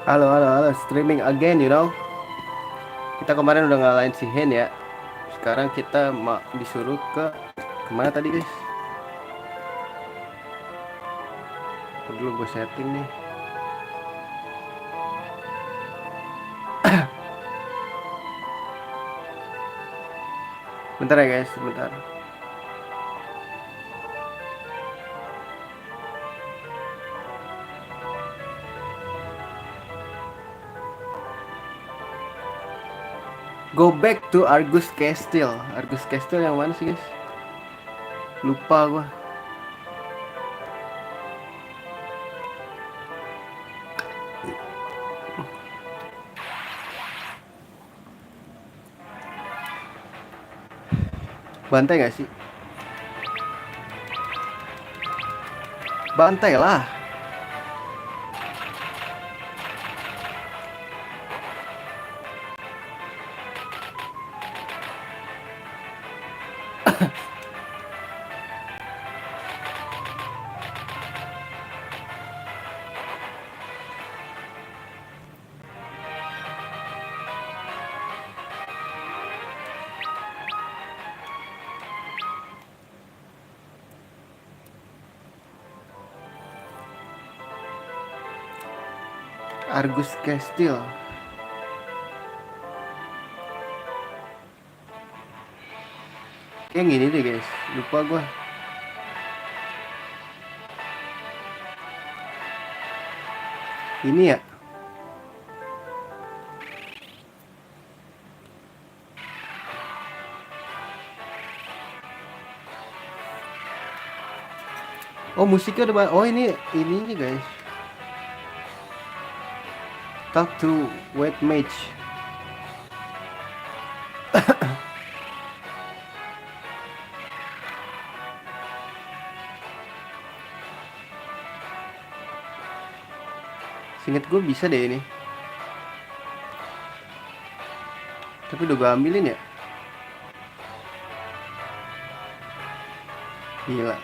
Halo, halo, halo, streaming again, you know. Kita kemarin udah ngalahin si Hen ya. Sekarang kita disuruh ke kemana tadi guys? Dulu gue setting nih. Bentar ya guys, bentar. Go back to Argus Castle. Argus Castle yang mana sih guys? Lupa gua. Bantai gak sih? Bantai lah. Argus Castle. Yang gini deh guys. Lupa gua. Ini ya. Oh musiknya udah. Oh ini guys. Talk to White Mage. Seinget gue bisa deh ini. Tapi udah gue ambilin ya. Gila.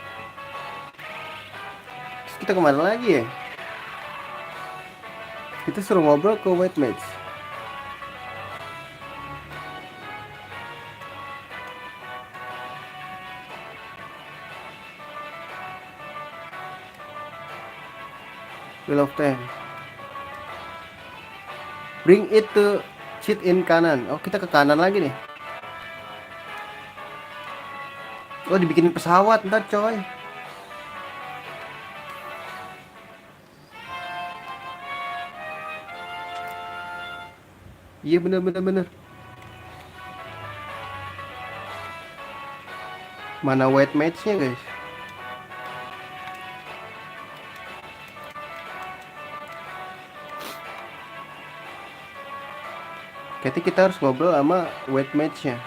Terus kita kemana lagi ya? Kita suruh ngobrol ke White Mage. Wheel of Time. Bring it to cheat in kanan. Oh kita ke kanan lagi nih. Oh dibikinin pesawat ntar coy. Iya bener bener bener. Mana White Mage-nya guys? Kayaknya kita harus ngobrol sama White Mage-nya.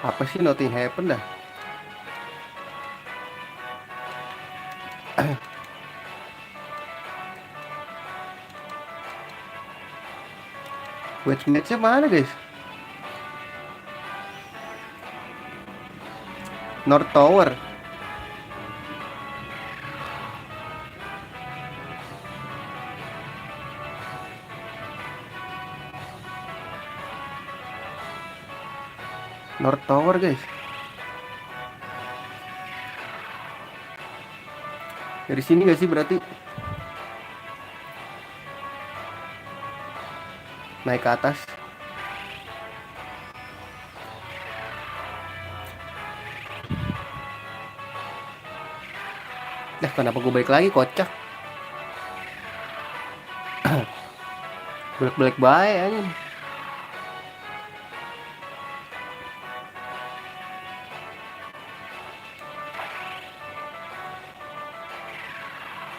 Apa sih nothing happen dah? White Mage-nya mana guys? North Tower. North Tower guys. Dari sini gak sih berarti? Naik ke atas. Kenapa gue balik lagi kocak? Balik-balik baik aja.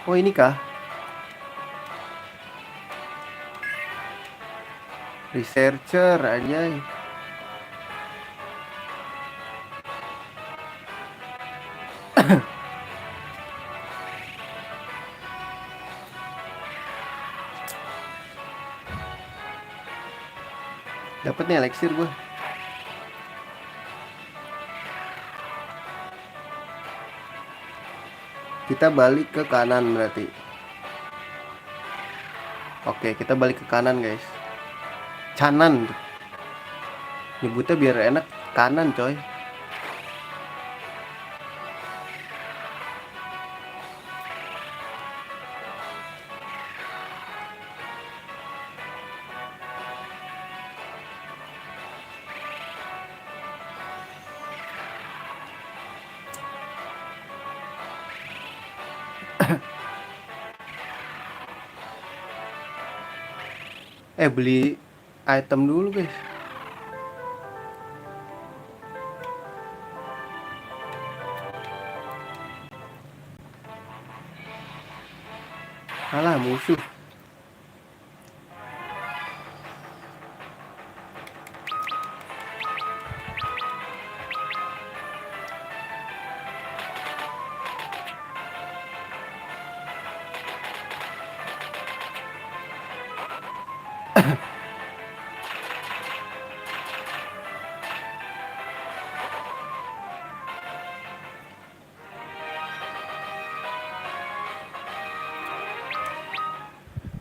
Oh ini kah? Researcher aja. Dapat nih elixir gue. Kita balik ke kanan berarti. Oke, kita balik ke kanan guys. Kanan. Nyebutnya biar enak. Kanan coy. Beli item dulu guys. Alah musuh.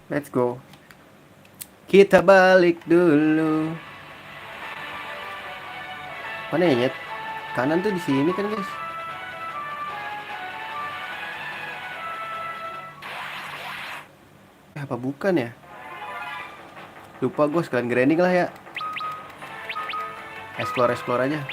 Let's go. Kita balik dulu. Mana ya Nyet? Kanan tuh di sini kan guys. Apa bukan ya? Lupa gue, sekalian grinding lah ya. Explore aja.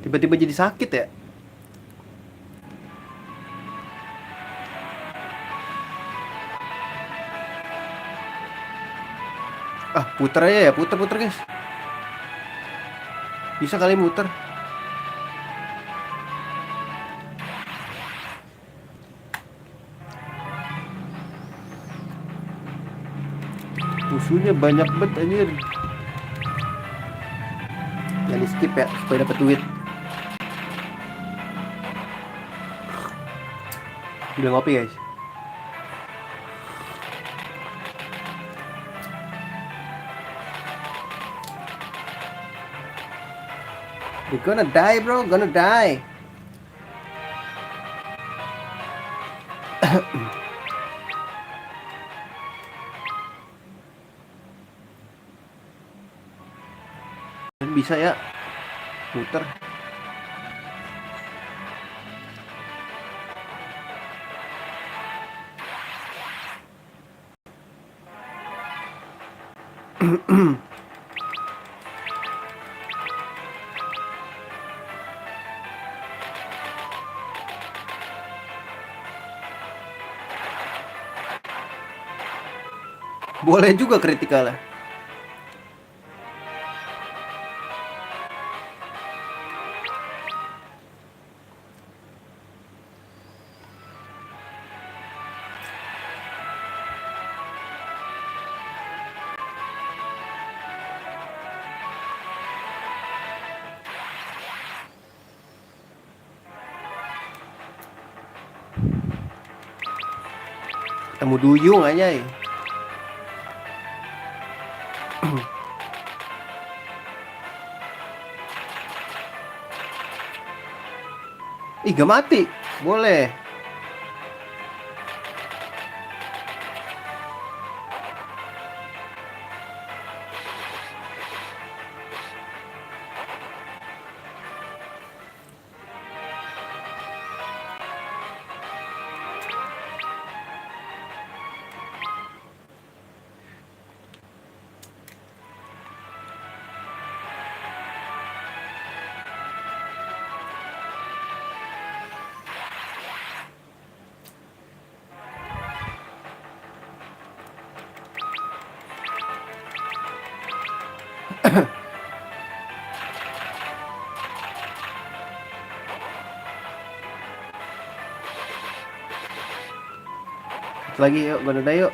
Tiba-tiba jadi sakit ya. Puter aja ya, puter guys. Bisa kali muter. Musuhnya banyak banget anjir. Jangan skip ya supaya dapat duit. Udah ngopi guys. You're gonna die bro, gonna die. Bisa ya muter. Boleh juga kritikal lah. Ketemu duyung aja ya. Ih, gak mati. Boleh. Lagi yuk, Garuda yuk.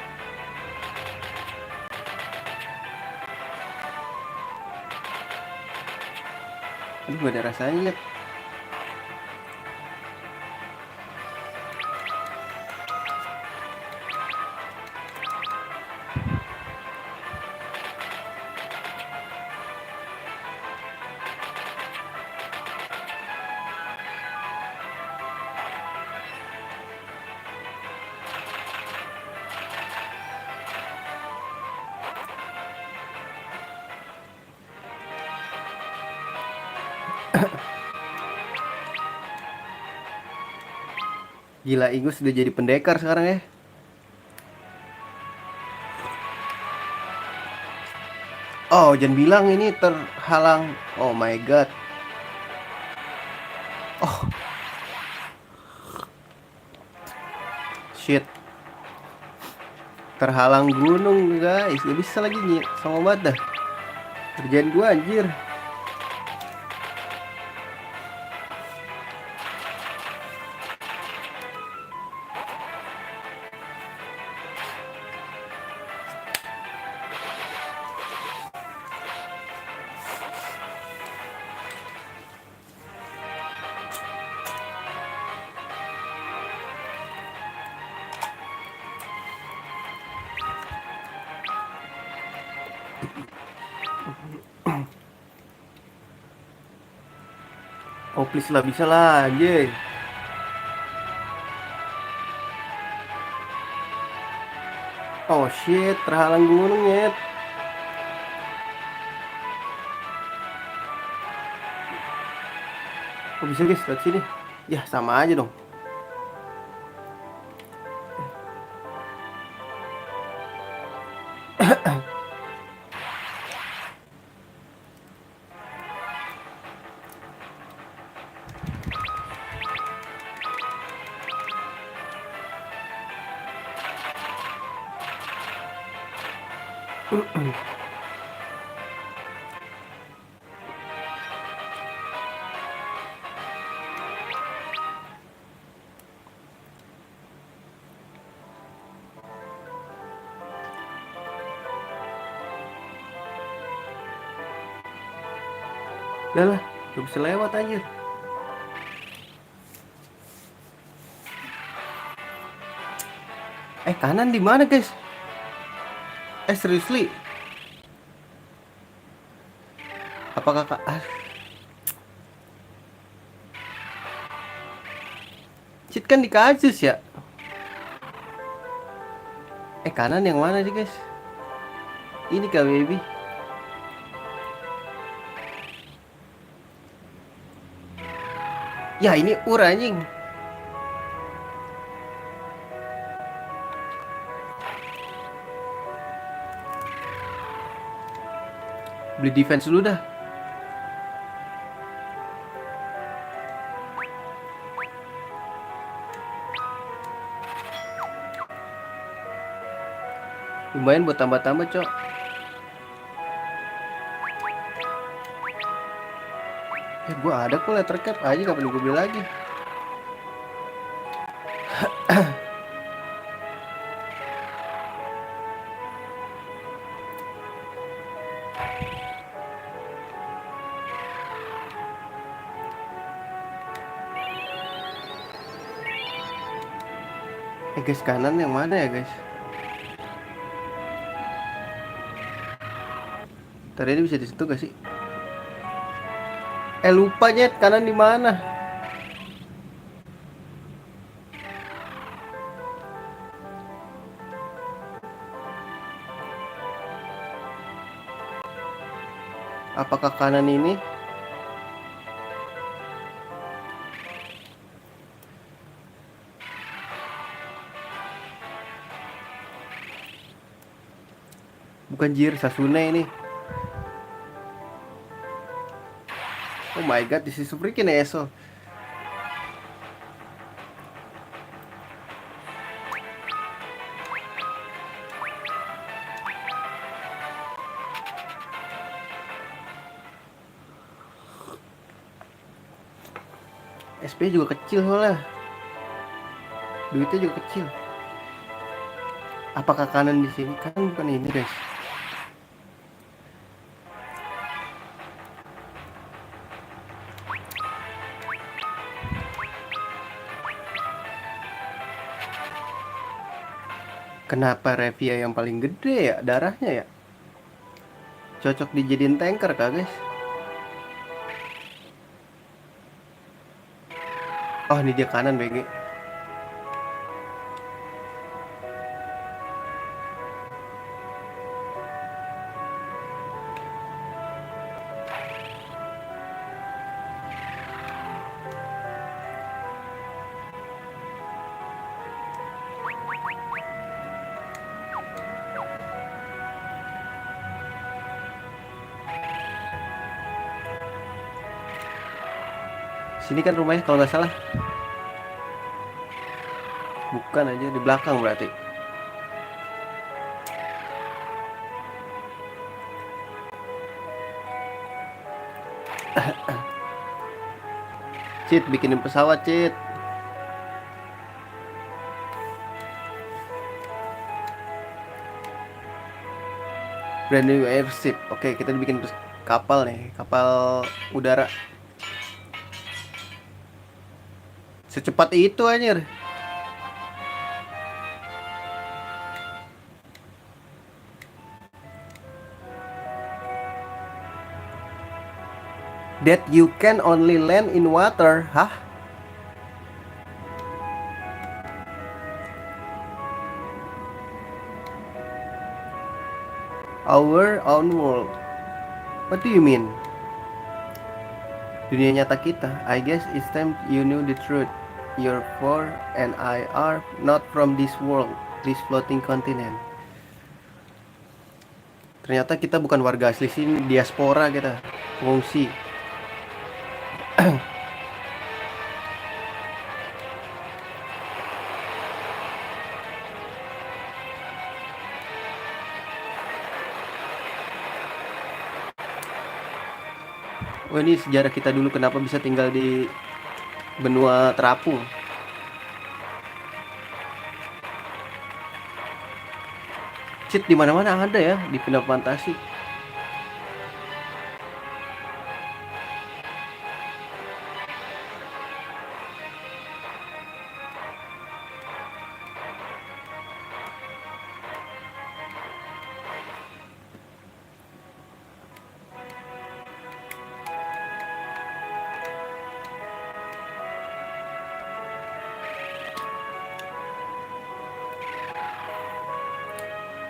Aduh, gak ada rasanya. Gila, Igus sudah jadi pendekar sekarang ya. Oh, jangan bilang ini terhalang. Oh my god. Oh, shit. Terhalang gunung guys. Gak bisa lagi nih. Sama banget dah. Kerjaan gua anjir. Oh please lah, bisa lah anjir. Oh shit, terhalang gunung ya. Kok bisa guys, lewat sini? Ya sama aja dong. Udah lah, gak bisa lewat anjir. Kanan di mana guys? Seriously? Apakah kak? Cheat kan di kasus ya. Kanan yang mana sih guys? Ini kah baby? Ya ini ur anjing. Beli defense dulu dah. Lumayan buat tambah-tambah cok. Gua ada kok letter cap aja, gak perlu gue beli lagi. Guys, kanan yang mana ya guys? Tadi ini bisa disitu gak sih? Lupa nyet, kanan di mana? Apakah kanan ini? Bukan Jir, Sasune ini. Oh my god, this is freaking ESO. SP juga kecil soalnya. Duitnya juga kecil. Apakah kanan di sini? Kanan bukan ini, guys. Kenapa Revia yang paling gede ya darahnya ya? Cocok dijadiin tanker kah, guys? Oh, ini dia kanan, BG. Sini kan rumahnya kalau nggak salah. Bukan aja di belakang berarti. Cit, bikinin pesawat, Cit. Brand new airship. Oke, kita bikin kapal nih, kapal udara. Secepat itu anjir. That you can only land in water. Hah? Our own world. What do you mean? Dunia nyata kita. I guess it's time you knew the truth. You're for and I are not from this world, this floating continent. Ternyata kita bukan warga asli sini, diaspora kita, pengungsi. Oh, ini sejarah kita dulu kenapa bisa tinggal di benua terapung. Cheat di mana-mana ada ya di Final Fantasy.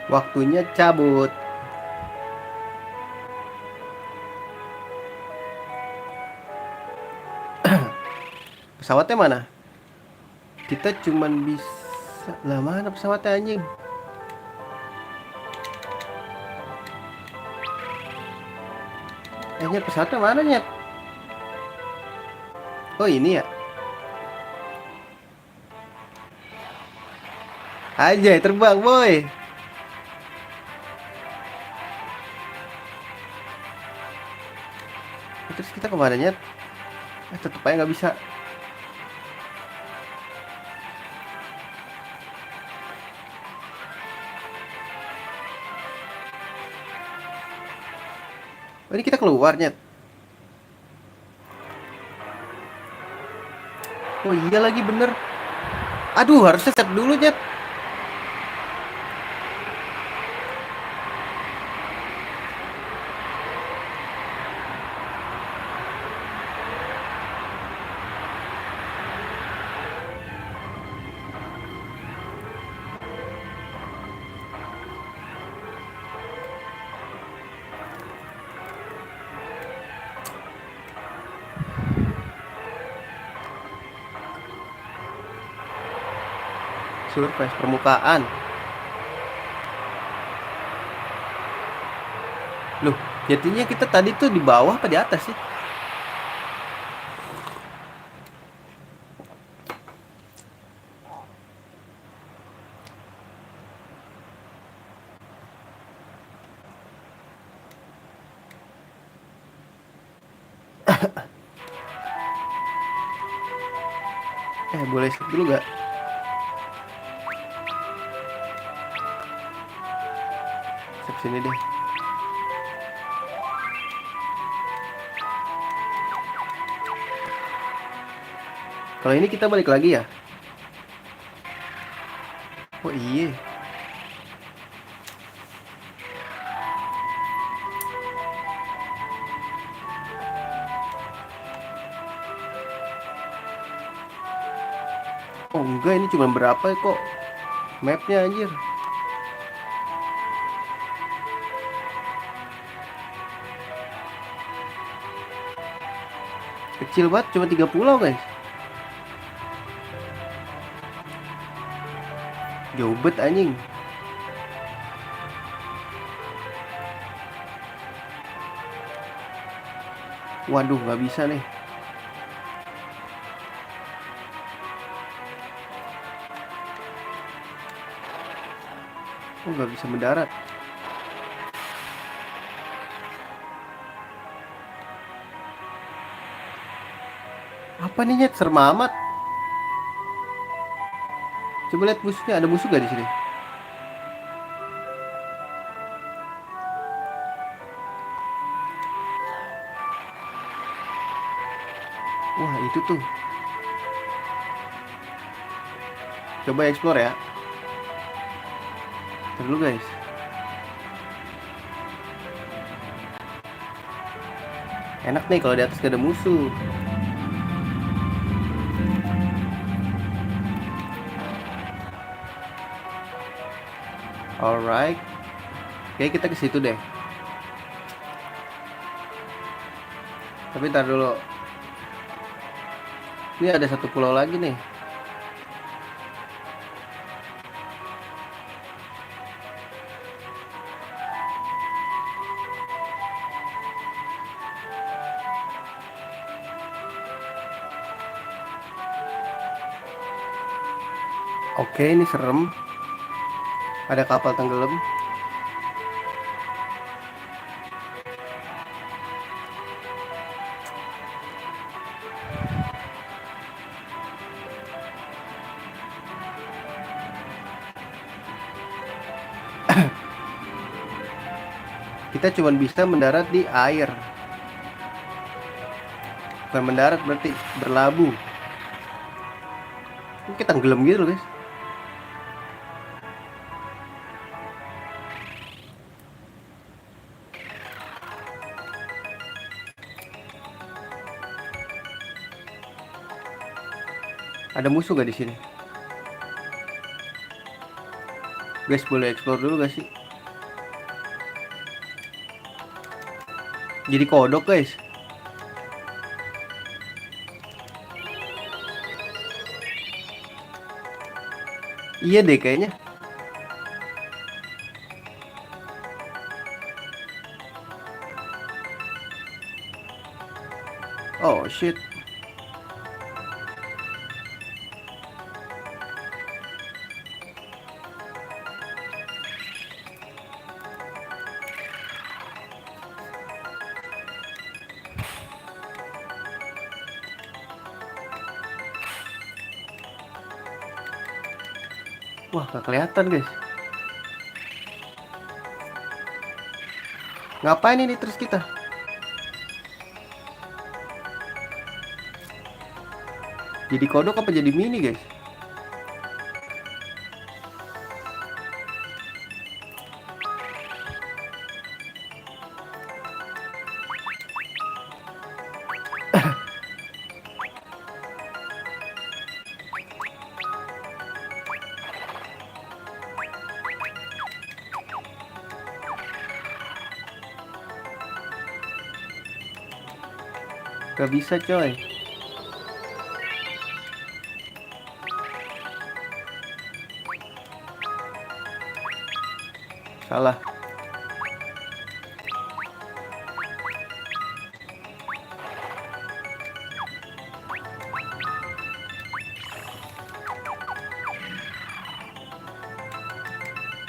Waktunya cabut. Pesawatnya mana? Kita cuman bisa. Lah mana pesawatnya anjing? Nyet, pesawatnya mana, Nyet? Oh, ini ya. Aja terbang, boy. Terus kita kemana, Nyet? Tetep aja nggak bisa. Oh, ini kita keluar, Nyet. Oh iya lagi bener. Aduh, harusnya set dulu, Nyet. Surface permukaan. Loh, jadinya kita tadi tuh di bawah apa di atas sih? Boleh skip dulu gak? Sini deh. Kalau ini kita balik lagi ya? Oh iya. Oh enggak, ini cuma berapa kok mapnya anjir. Kecil banget, cuma 3 pulau guys. Jauh bet anjing. Waduh, nggak bisa nih. Oh, nggak bisa mendarat. Apa nih Nyet? Serem amat. Coba lihat musuhnya, ada musuh gak di sini? Wah, itu tuh. Coba explore ya. Ntar dulu guys. Enak nih kalau di atas gak ada musuh. Alright. Oke, kita ke situ deh. Tapi ntar dulu. Ini ada satu pulau lagi nih. Oke, ini serem. Ada kapal tenggelam. Kita cuma bisa mendarat di air. Bukan mendarat, berarti berlabuh. Ini kita tenggelam gitu loh guys. Ada musuh gak di sini? Guys, boleh explore dulu gak sih? Jadi kodok guys. Iya deh kayaknya. Oh shit. Wah, gak kelihatan guys. Ngapain ini terus kita? Jadi kodok apa jadi mini guys? Gak bisa coy. Salah.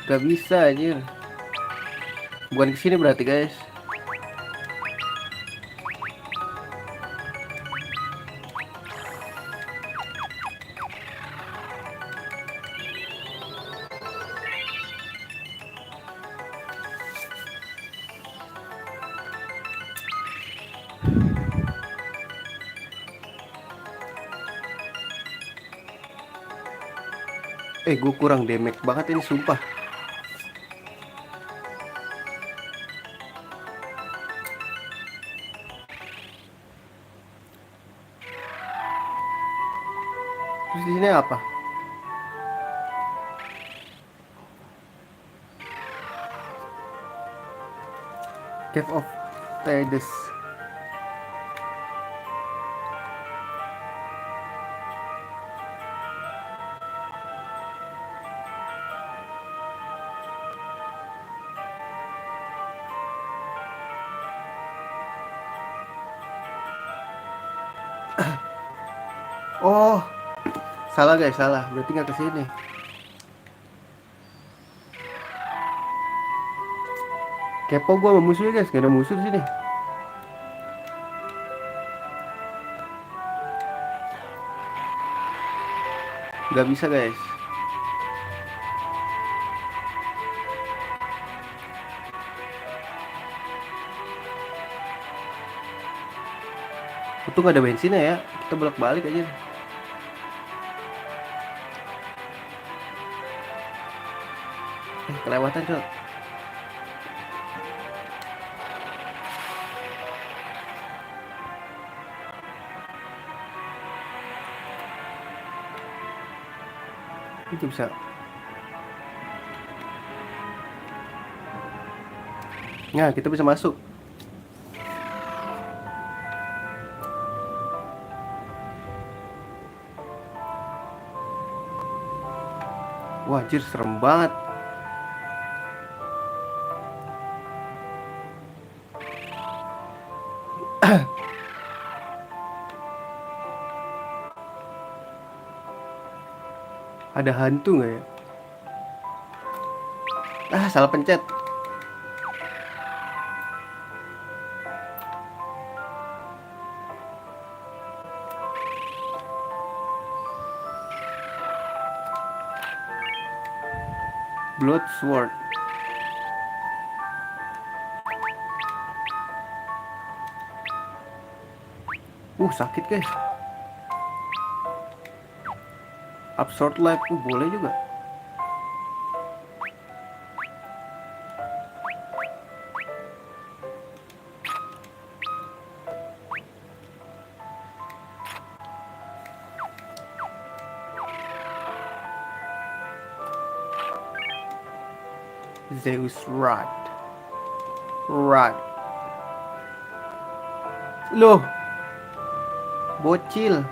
Gak bisa anjir. Bukan kesini berarti guys. Gue kurang damage banget ini sumpah. Terus di sini apa? Cave of Tidus. Oh, salah guys, salah. Berarti nggak ke sini. Kepo gua sama musuh guys, gak ada musuh di sini. Gak bisa guys. Untung gak ada bensinnya ya. Kita bolak-balik aja. Kelewatan cok. Itu bisa. Nah, kita bisa masuk. Wah, anjir serem banget. Ada hantu nggak ya? Salah pencet. Blood Sword. Sakit guys. Absorb Life boleh juga. Zeus Rod. Loh, bocil.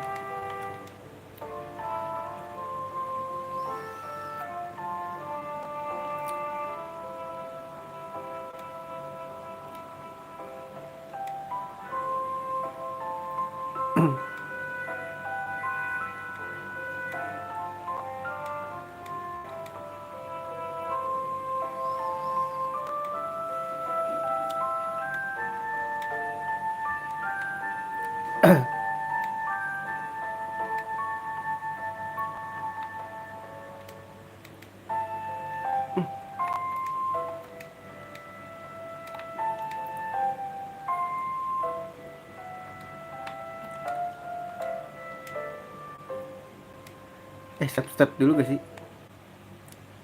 Step dulu gak sih?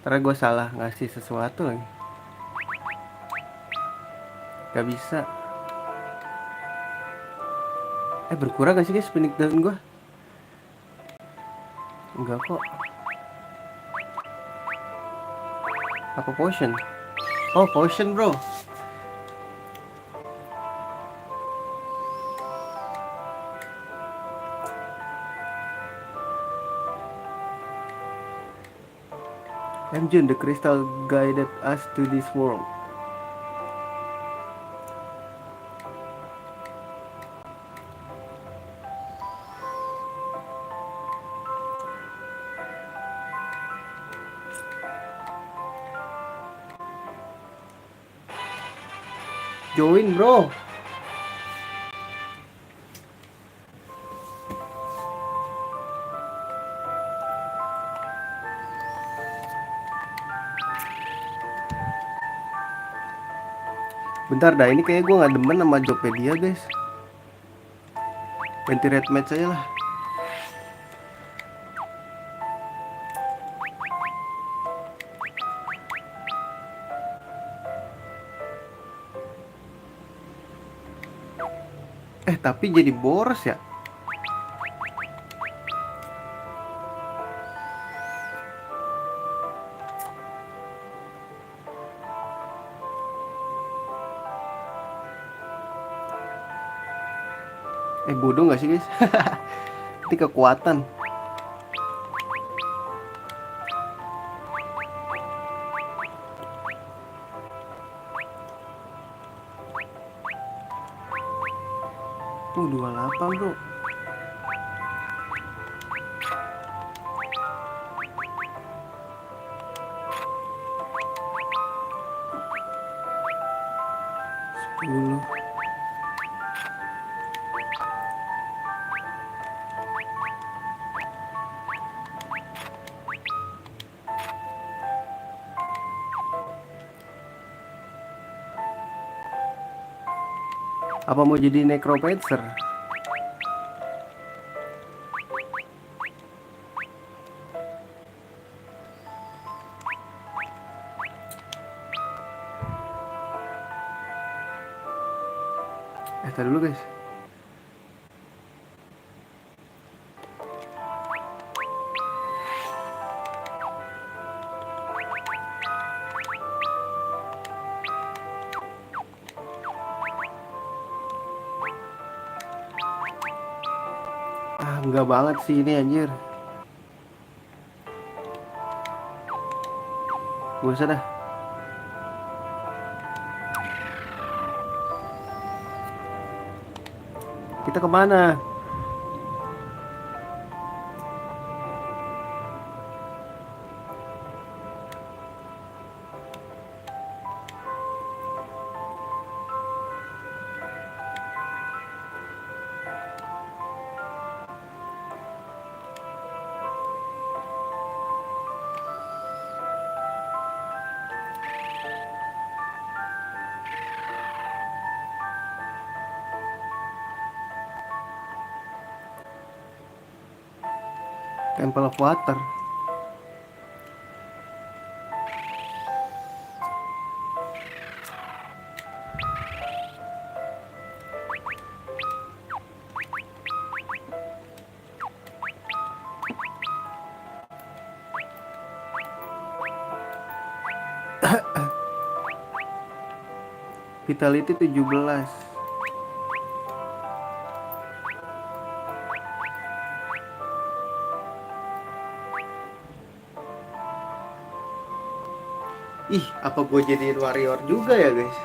Karena gue salah ngasih sesuatu lagi. Gak bisa. Berkurang gak sih guys spinning down gue? Enggak kok. Apa potion? Oh, potion bro. Jun, the crystal guided us to this world. Join bro. Bentar dah, ini kayaknya gue gak demen sama Jopedia guys. Ganti red match aja lah. Tapi jadi boros ya. Bodoh nggak sih guys? Ini kekuatan. Tuh 28 bro. Sepuluh. Apa mau jadi necromancer? Tadi dulu guys. Enggak banget sih ini anjir. Gak usah dah. Kita kemana? Temple of Water. Vitality 17. Ih, apa gue jadiin warrior juga ya guys?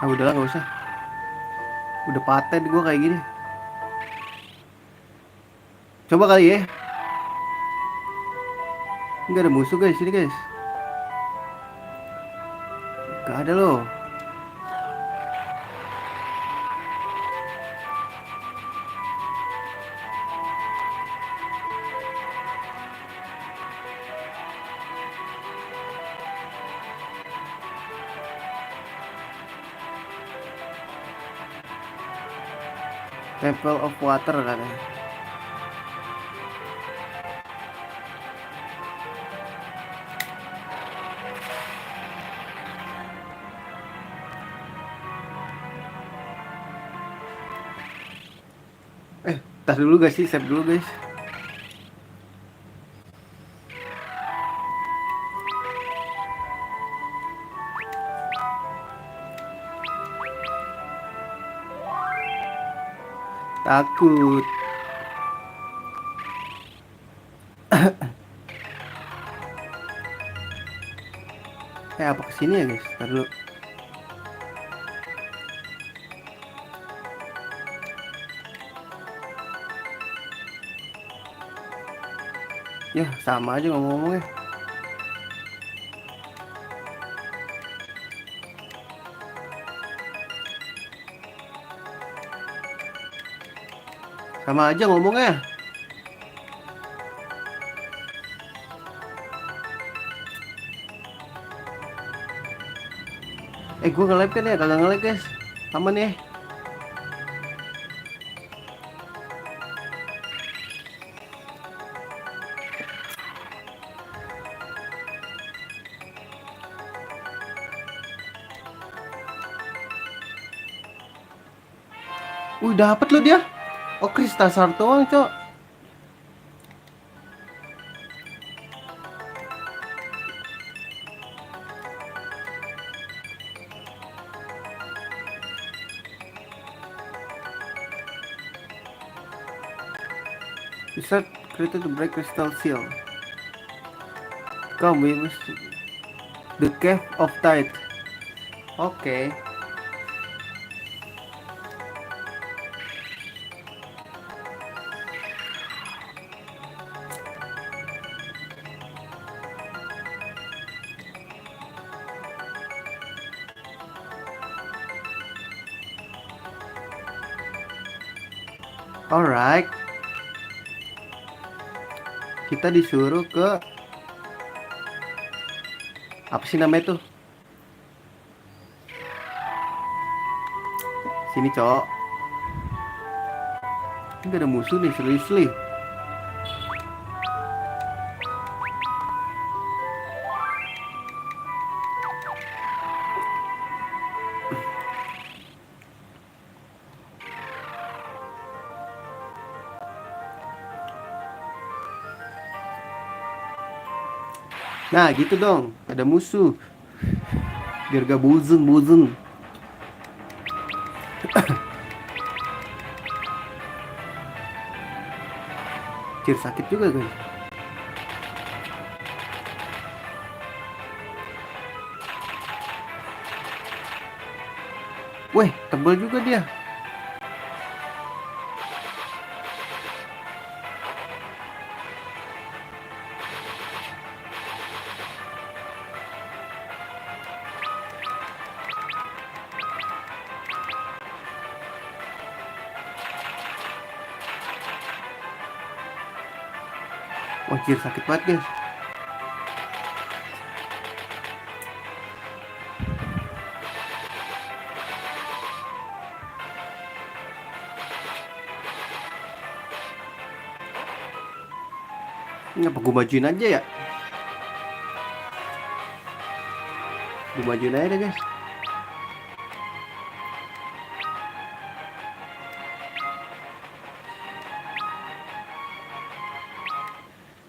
Udahlah gak usah. Udah paten gue kayak gini. Coba kali ya. Nggak ada musuh guys ini guys. Gak ada loh. Temple of Water katanya. Tas dulu guys sih, save dulu guys. Takut. Apa kesini ya guys? Ntar dulu. Ya sama aja ngomong-ngomongnya. Sama aja ngomongnya. Gue nge-live kan ya, kagak nge-live guys. Aman ya. Dapet lo dia. Oh, kristal sartoang, cok. Bisa created to break crystal seal. Come, we must the cave of tide. Oke. Alright. Kita disuruh ke apa sih namanya tuh? Sini, cok. Ini ada musuh nih, seriously. Nah, gitu dong. Ada musuh. Biar gak bozen. Cir, sakit juga guys. Weh, tebal juga dia. Wah, Cir, sakit banget guys. Ini apa gue majuin aja ya? Gue majuin aja deh guys.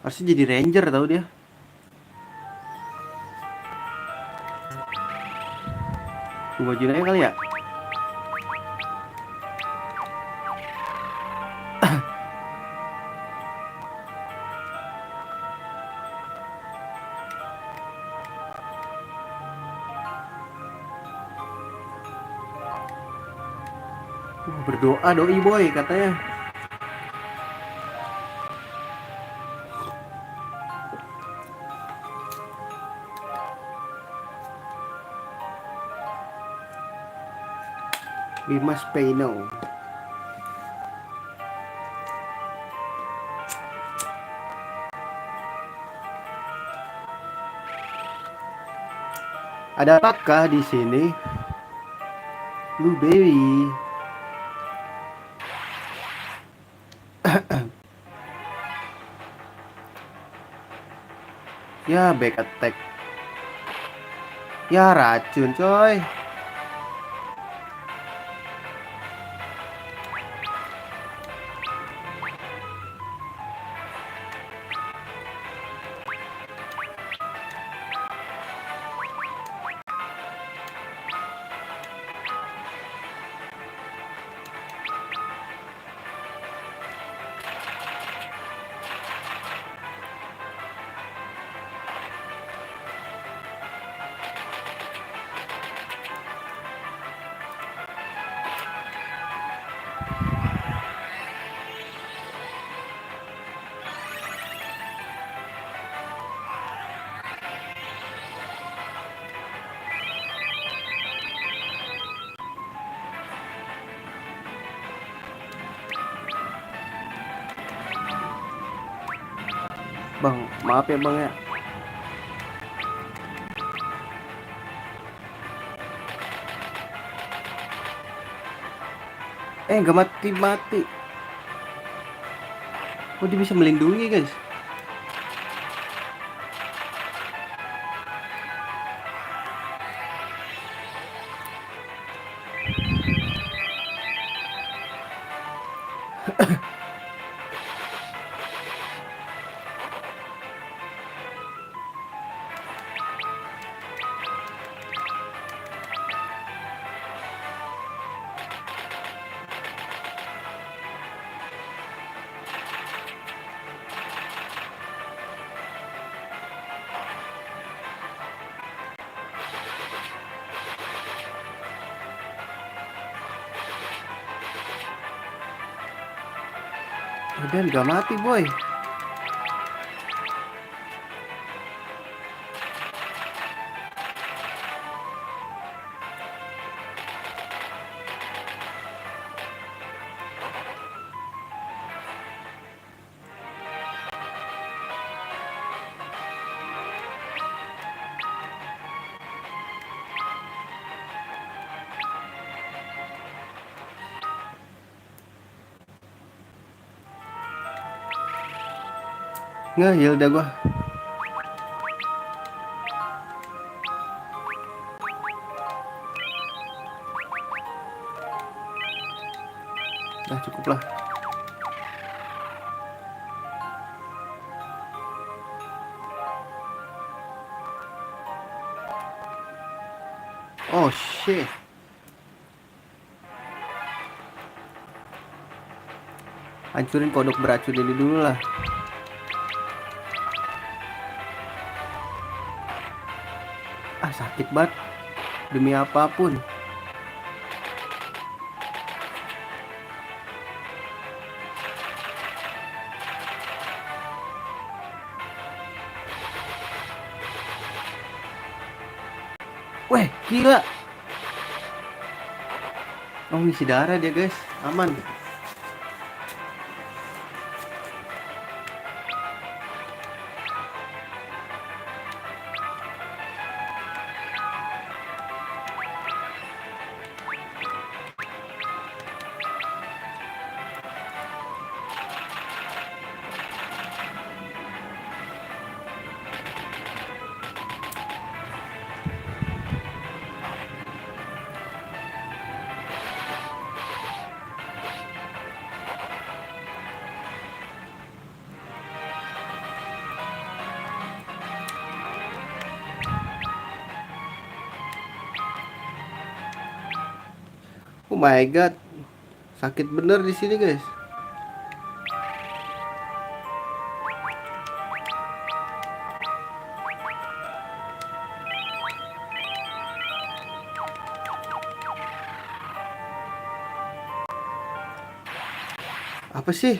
Harusnya jadi ranger tau dia. Gue majuin aja kali ya. Berdoa doi boy katanya. We must pay now. Ada apakah di sini? Blueberry. Ya, back attack. Ya, racun coy. Bang, maaf ya bang ya. Nggak mati-mati. Oh, dia bisa melindungi, guys. Udah nggak mati, boy. Nge-heal dah gua. Nah, cukup lah. Oh shit. Hancurin kodok beracun ini dulu lah. Sakit banget. Demi apapun. Weh, gila. Oh, ngisi darah dia, guys. Aman. Oh my god. Sakit bener di sini, guys. Apa sih?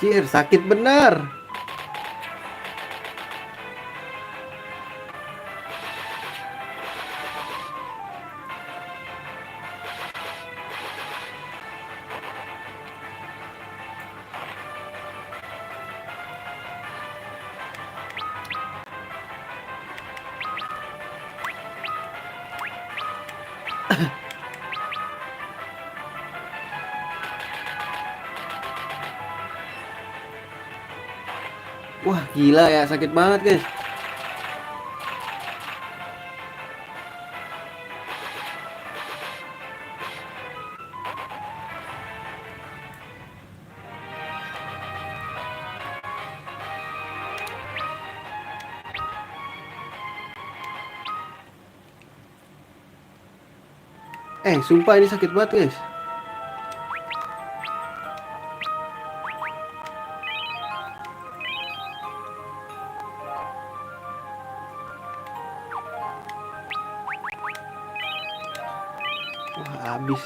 Anjir, sakit bener. Wah, gila ya, sakit banget, guys. Sumpah ini sakit banget, guys. Wah, habis.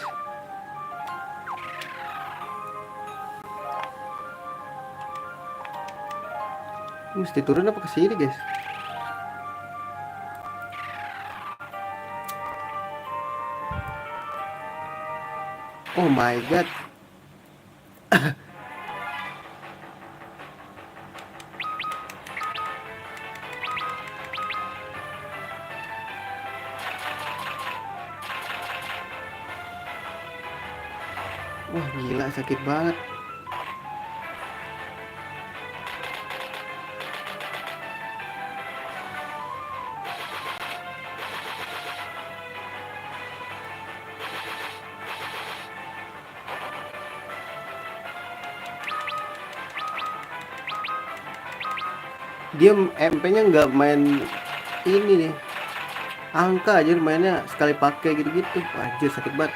Mesti turun apa ke sini, guys? Oh my god. Wah gila sakit banget. Dia MP-nya nggak main ini nih, angka aja mainnya sekali pakai gitu-gitu. Anjir sakit banget.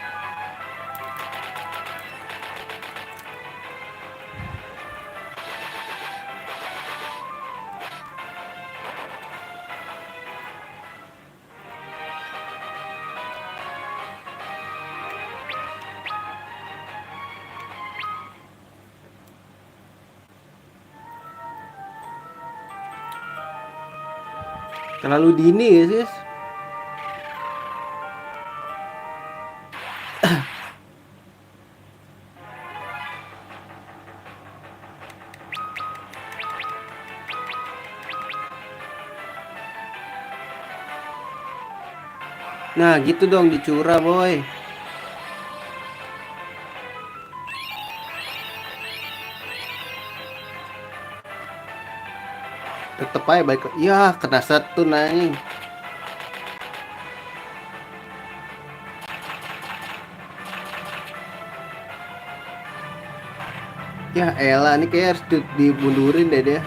Terlalu dini ya sih. Nah gitu dong dicurah boy. Tetep aja baik. Ya kena satu nanya. Ya elah ini kayak harus dimundurin deh dia.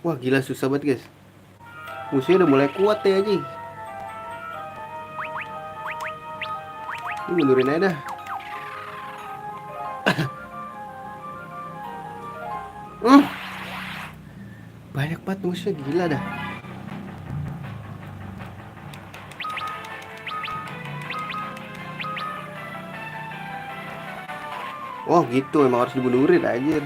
Wah gila susah banget guys. Musuhnya udah mulai kuat ya aja. Ini mundurin aja dah. Banyak banget musuhnya gila dah. Wah gitu emang harus dimundurin anjir.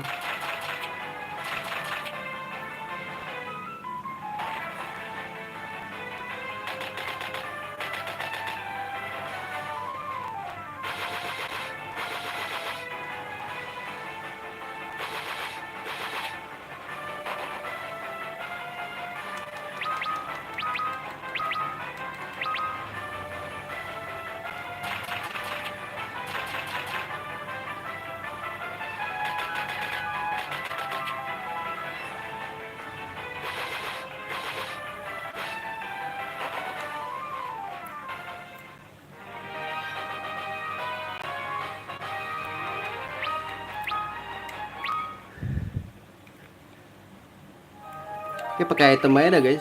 Oke pakai item aja dah guys.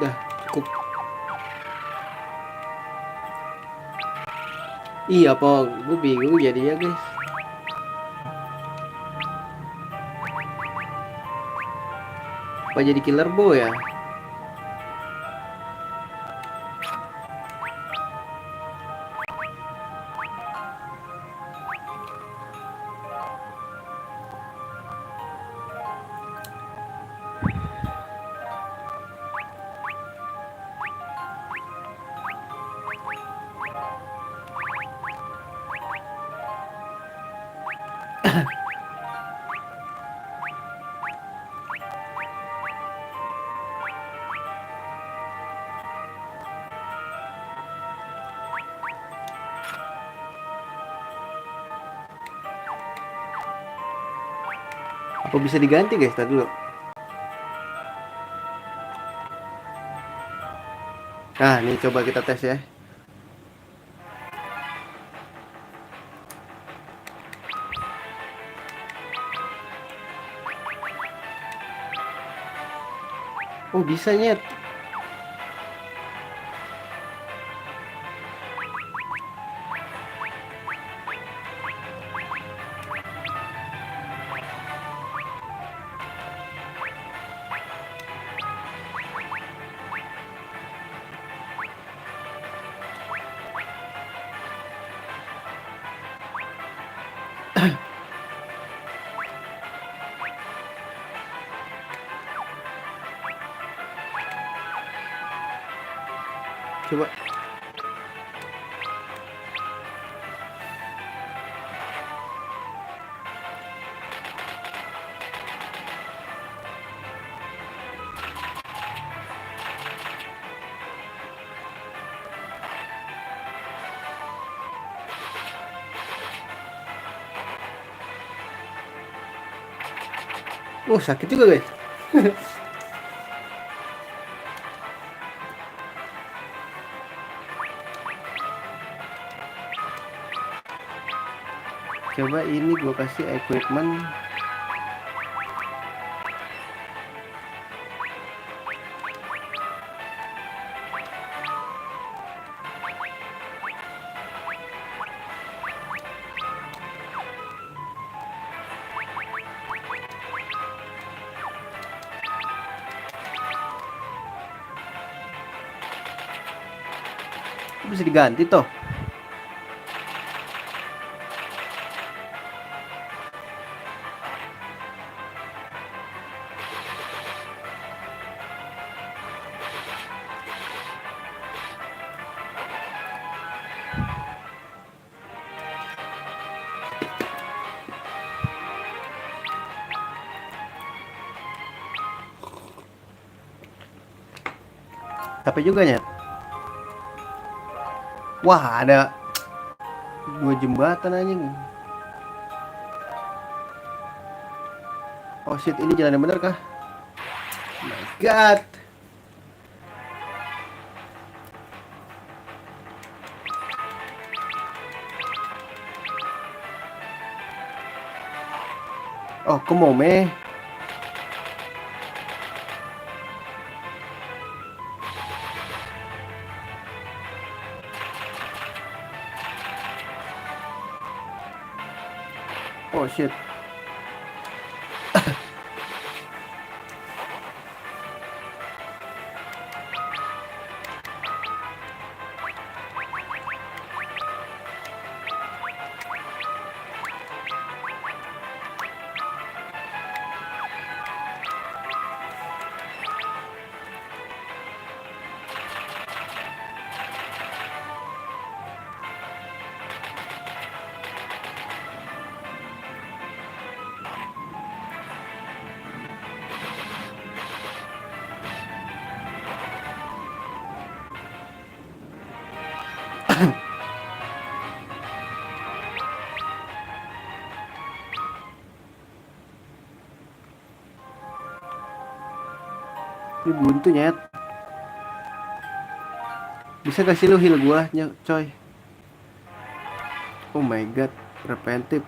Dah cukup. Iya apa gue bingung jadinya guys. Apa jadi killer boy ya? Apa bisa diganti guys? Tadi dulu. Nah, ini coba kita tes ya. Oh bisa nyet. Coba. Oh sakit juga guys. Coba ini gue kasih equipment. Bisa diganti toh. Capek juga nyet. Wah ada 2 jembatan anjing. Oh shit, ini jalan yang bener kah? Oh my god. Oh, kemome. Oh shit. Ini buntu nyet. Bisa kasih lu heal gua coy. Oh my god, preventif.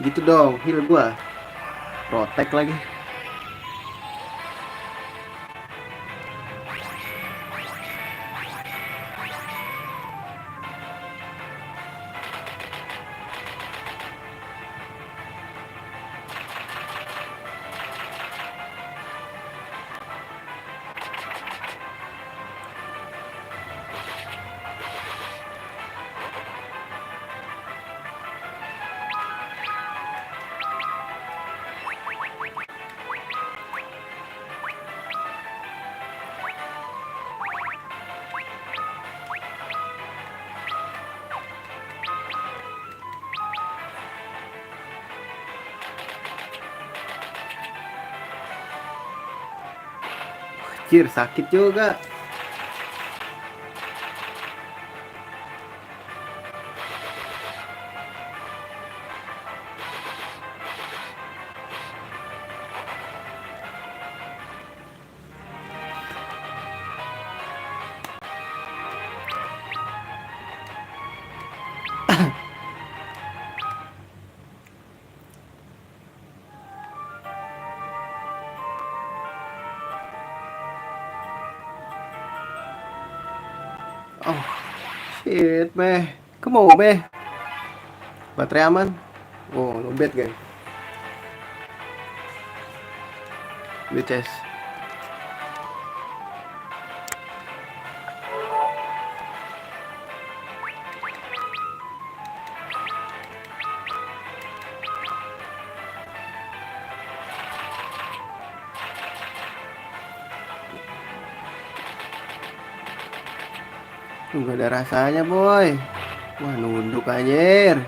Gitu dong, heal gua. Protect lagi. Anjir, sakit juga. Oh shit meh. Come on meh. Baterai aman. Oh no bad guys. BTS. Nggak ada rasanya boy. Wah nunduk anjir.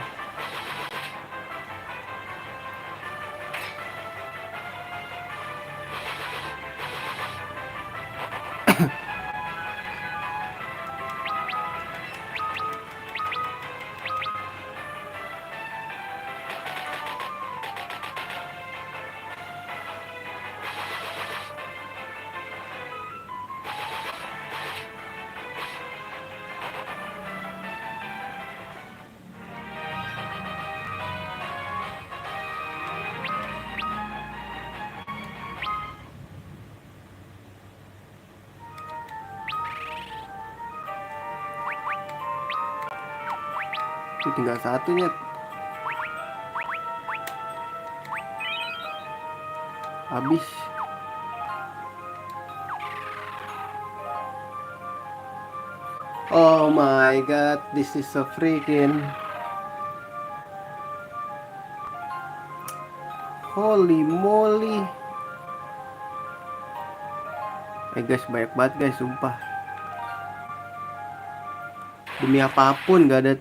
Itu tinggal satunya. Habis. Oh my god, this is so freaking holy moly. Guys, banyak banget guys, sumpah. Demi apapun gak ada.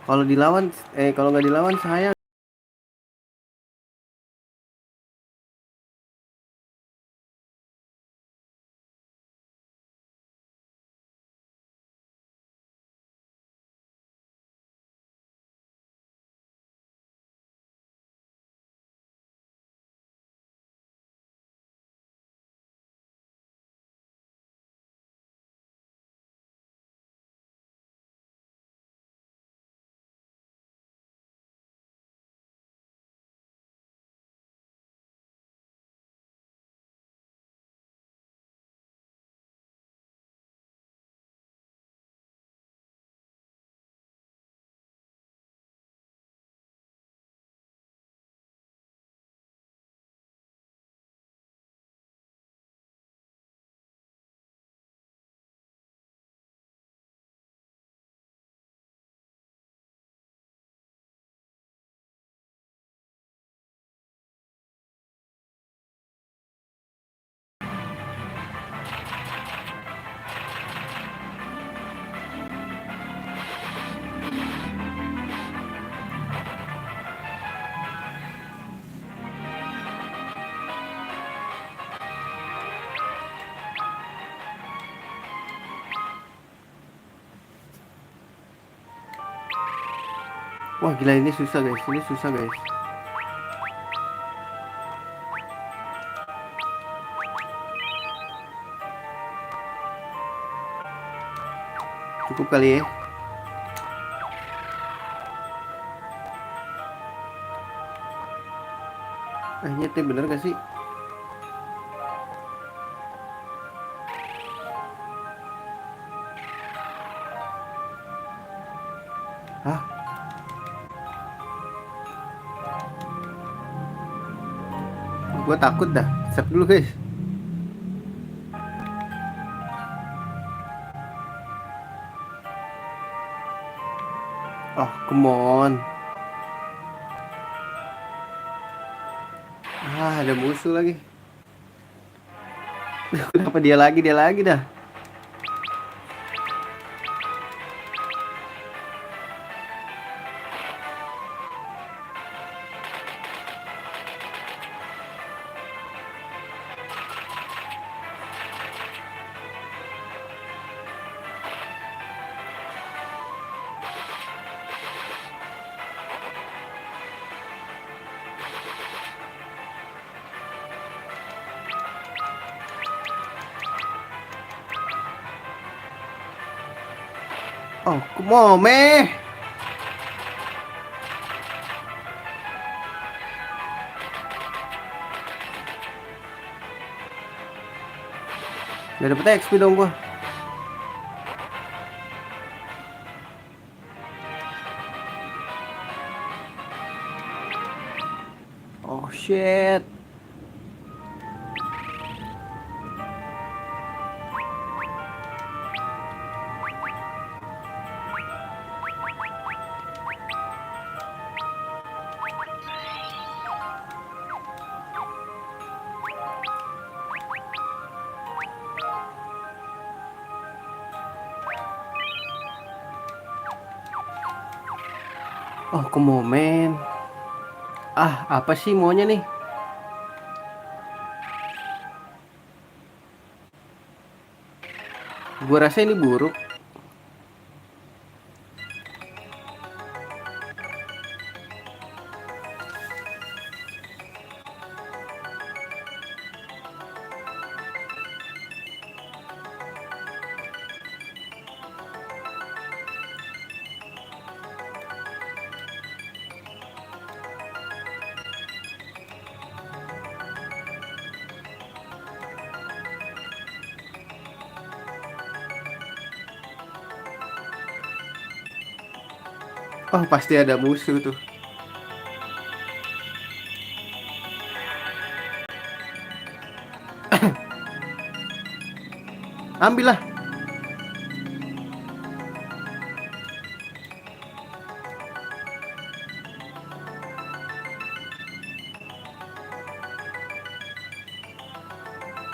Kalau dilawan, kalau nggak dilawan sayang. Wah gila, ini susah guys, ini susah guys. Cukup kali ya. Nyetnya bener gak sih? Hah? Gue takut dah. Set dulu guys. Oh come on. Ada musuh lagi. Kenapa dia lagi dah. Oh come on meh. Udah dapet XP dong gua. Oh shit. Oh, ke momen. Ah, apa sih maunya nih? Gua rasa ini buruk. Oh, pasti ada musuh tuh. Ambillah.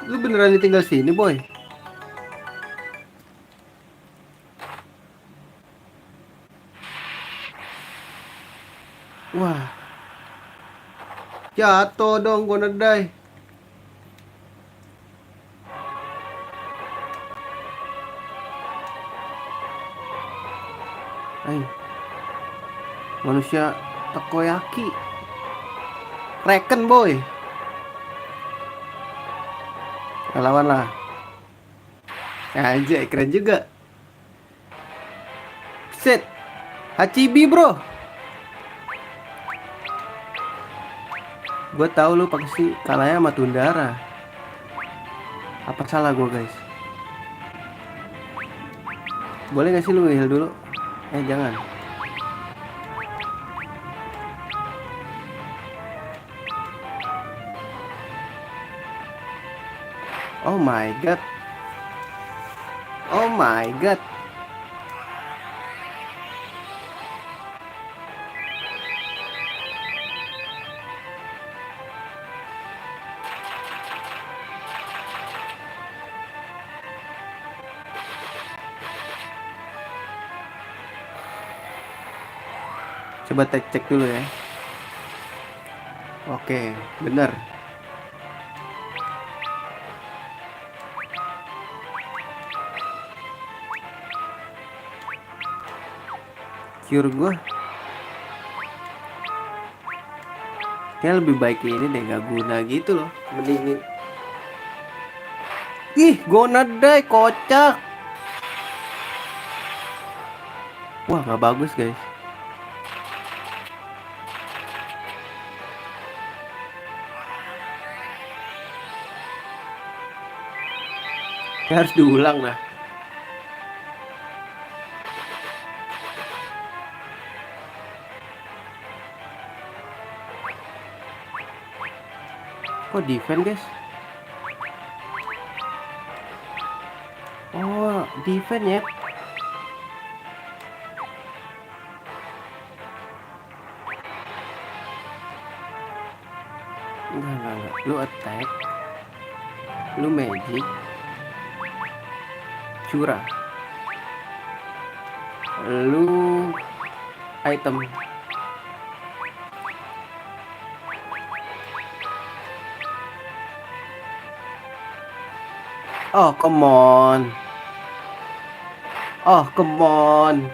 Lu beneran ditinggal sini, boy? Wah, jatuh dong gua nedai. Ay, manusia takoyaki. Reken, boy. Lawan lah. Anjay, keren juga. Set. Hachibi, bro. Gue tahu lu pasti kalahnya sama Tundara. Apa salah gue, guys? Boleh gak sih lu heal dulu? Jangan. Oh my god. Oh my god. Coba cek dulu ya. Oke, bener. Cure gue kayak lebih baik ini deh, gak guna gitu loh. Mending. Ih, gonadai kocak. Wah, gak bagus, guys. Ya, harus diulang lah. Kok defense, guys? Oh, defense ya. Enggak. Lu attack. Lu magic. Curah. Lu item. Oh, come on. Oh, come on.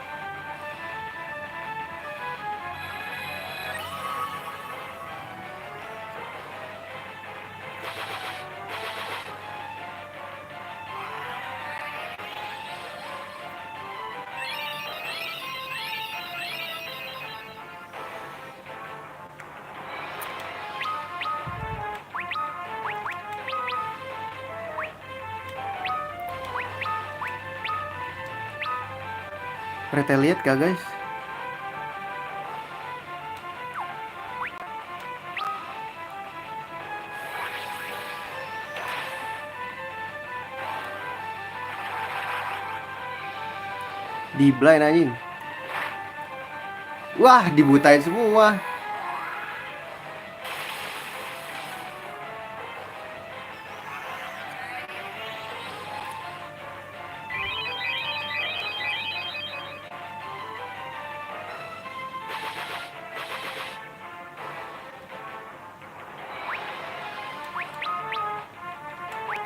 Retaliate kah guys? Di blind anjing. Wah, dibutain semua.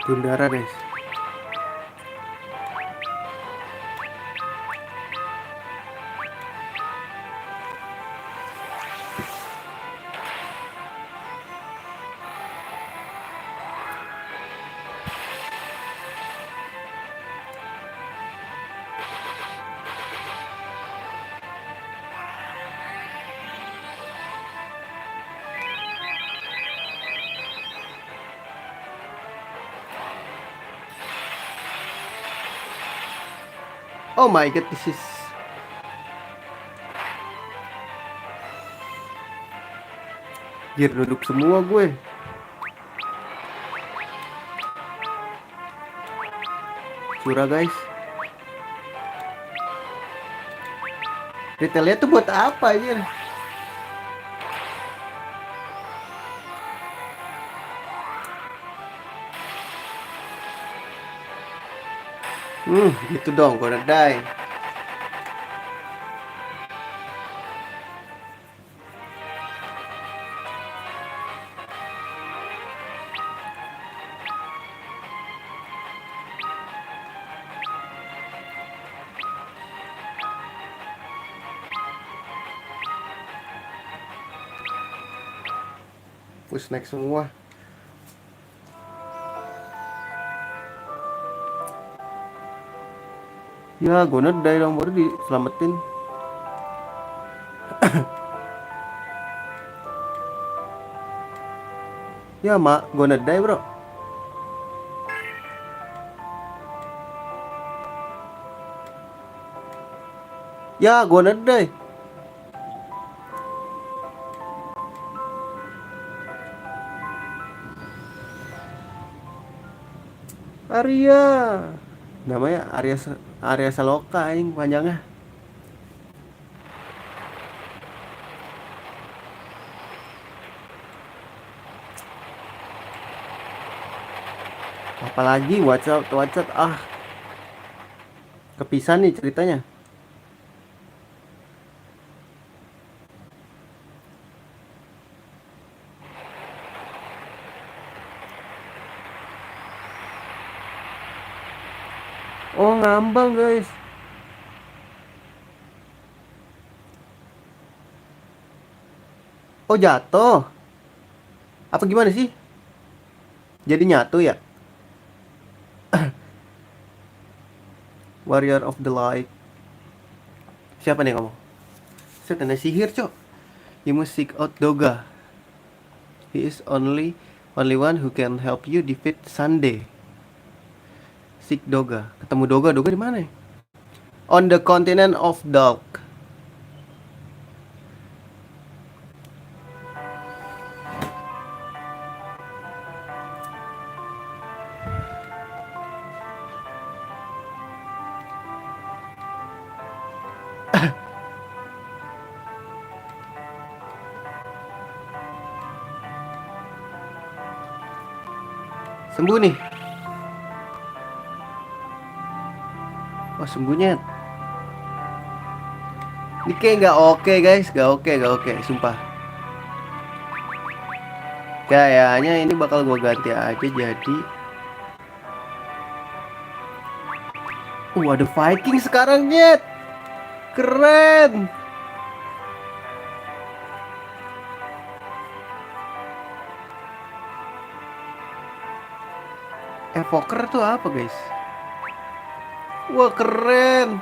Tundara guys. Oh my god, this is gear duduk semua gue. Curah guys. Retaliate tuh buat apa aja? Gitu dong, gonna die. Push next semua. Ya, gonna die dong, baru diselamatin. Ya, mak, gonna die, bro. Ya, gonna die. Arya. Namanya Arya Saloka yang panjangnya. Apalagi WhatsApp kepisah nih ceritanya. Oh, ngambang guys. Oh, jatuh. Apa gimana sih? Jadi nyatu ya? Warrior of the Light. Siapa nih ngomong? Saya tanda sihir, cok. You must seek out Doga. He is only one who can help you defeat Sunday. Seek Doga. Ketemu Doga di mana? On the continent of Dog. Sembuh nih. Oh, sembuhnya. Ini kayak nggak oke guys, nggak oke, sumpah. Kayaknya ini bakal gua ganti aja jadi. Ada Viking sekarang, Nyet. Keren. Evoker tuh apa guys? Wah, keren.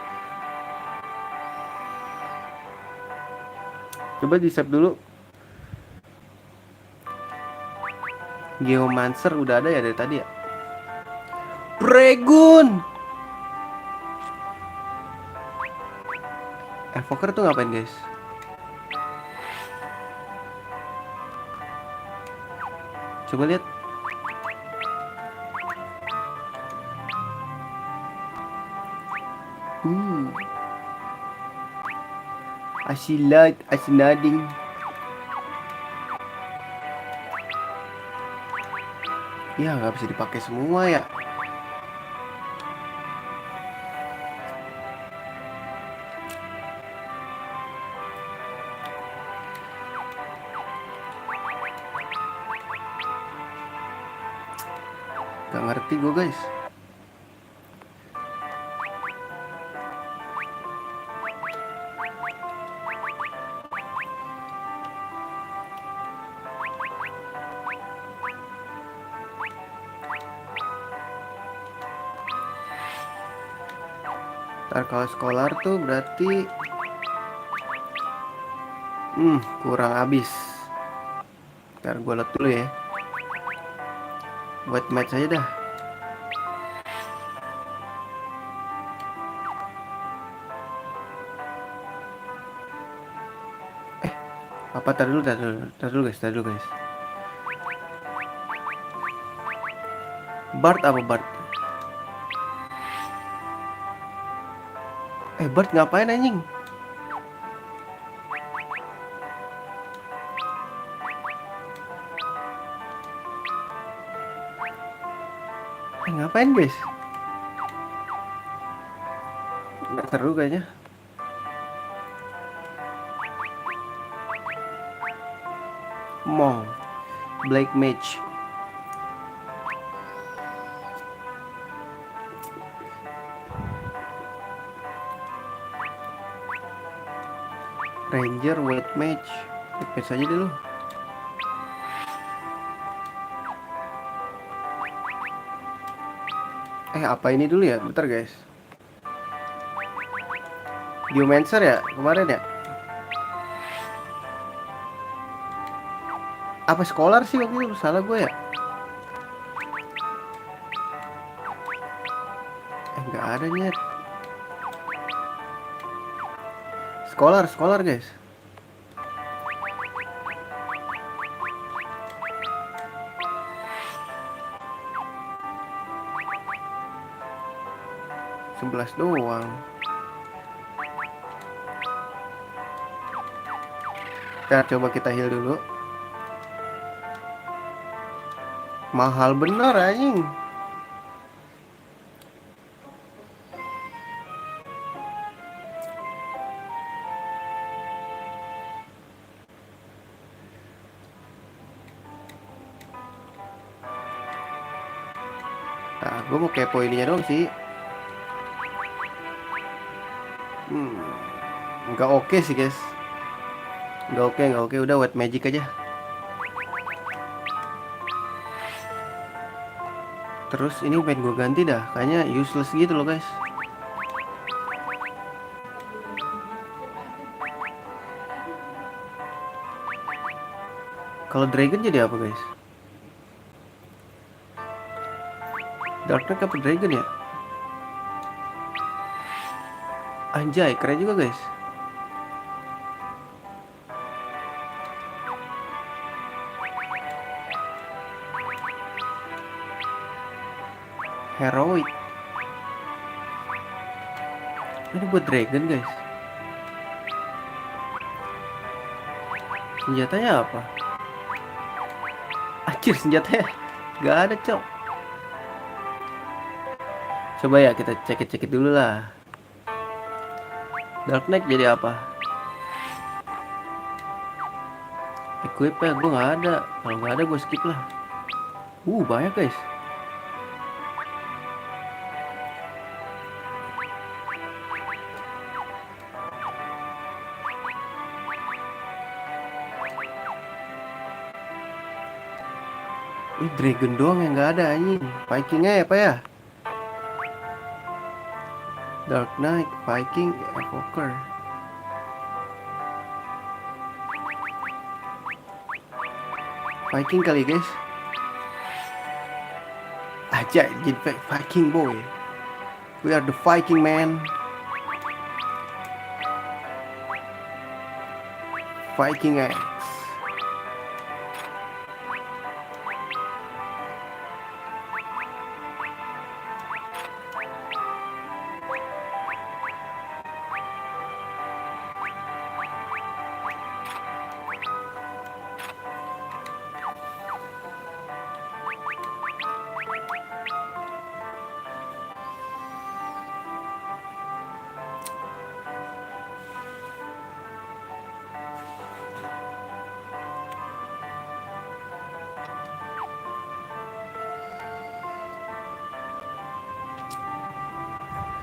Coba di save dulu. Geomancer udah ada ya dari tadi ya. Dragon. Evoker tuh ngapain guys? Coba lihat. I see light, I see nothing. Ya nggak bisa dipakai semua ya. Gak ngerti gue guys. Ntar kalau scholar tuh berarti kurang habis. Ntar gue liat dulu ya. White match aja dah. Apa tar dulu guys. Bart apa Bart? Bart ngapain anjing? Ngapain guys? Nggak seru kayaknya. Mong Black Mage. Ranger, White Mage. White Mage aja dulu. Apa ini dulu ya? Bentar guys. Geomancer ya? Kemarin ya? Apa Scholar sih waktu itu? Salah gue ya? Nggak ada nyet. Scholar guys. Sebelas doang. Nah, coba kita heal dulu. Mahal bener anjing. Nah, gue mau kepo ininya dong sih. Nggak oke sih guys. Nggak oke. Udah White Magic aja. Terus ini pengen gue ganti dah. Kayaknya useless gitu loh guys. Kalau Dragon jadi apa guys? Dark Knight apa Dragon ya? Anjay, keren juga guys. Heroic. Ini buat Dragon guys. Senjatanya apa? Anjir, senjatanya gak ada cok. Coba ya kita cekit dulu lah. Dark Knight jadi apa? Equip ya, gue gak ada. Kalau gak ada gue skip lah. Banyak guys. Ini Dragon doang yang gak ada anjing. Vikingnya apa ya? Dark Knight, Viking, Evoker. Viking kali guys. Aja jadi Viking boy. We are the Viking man. Viking X.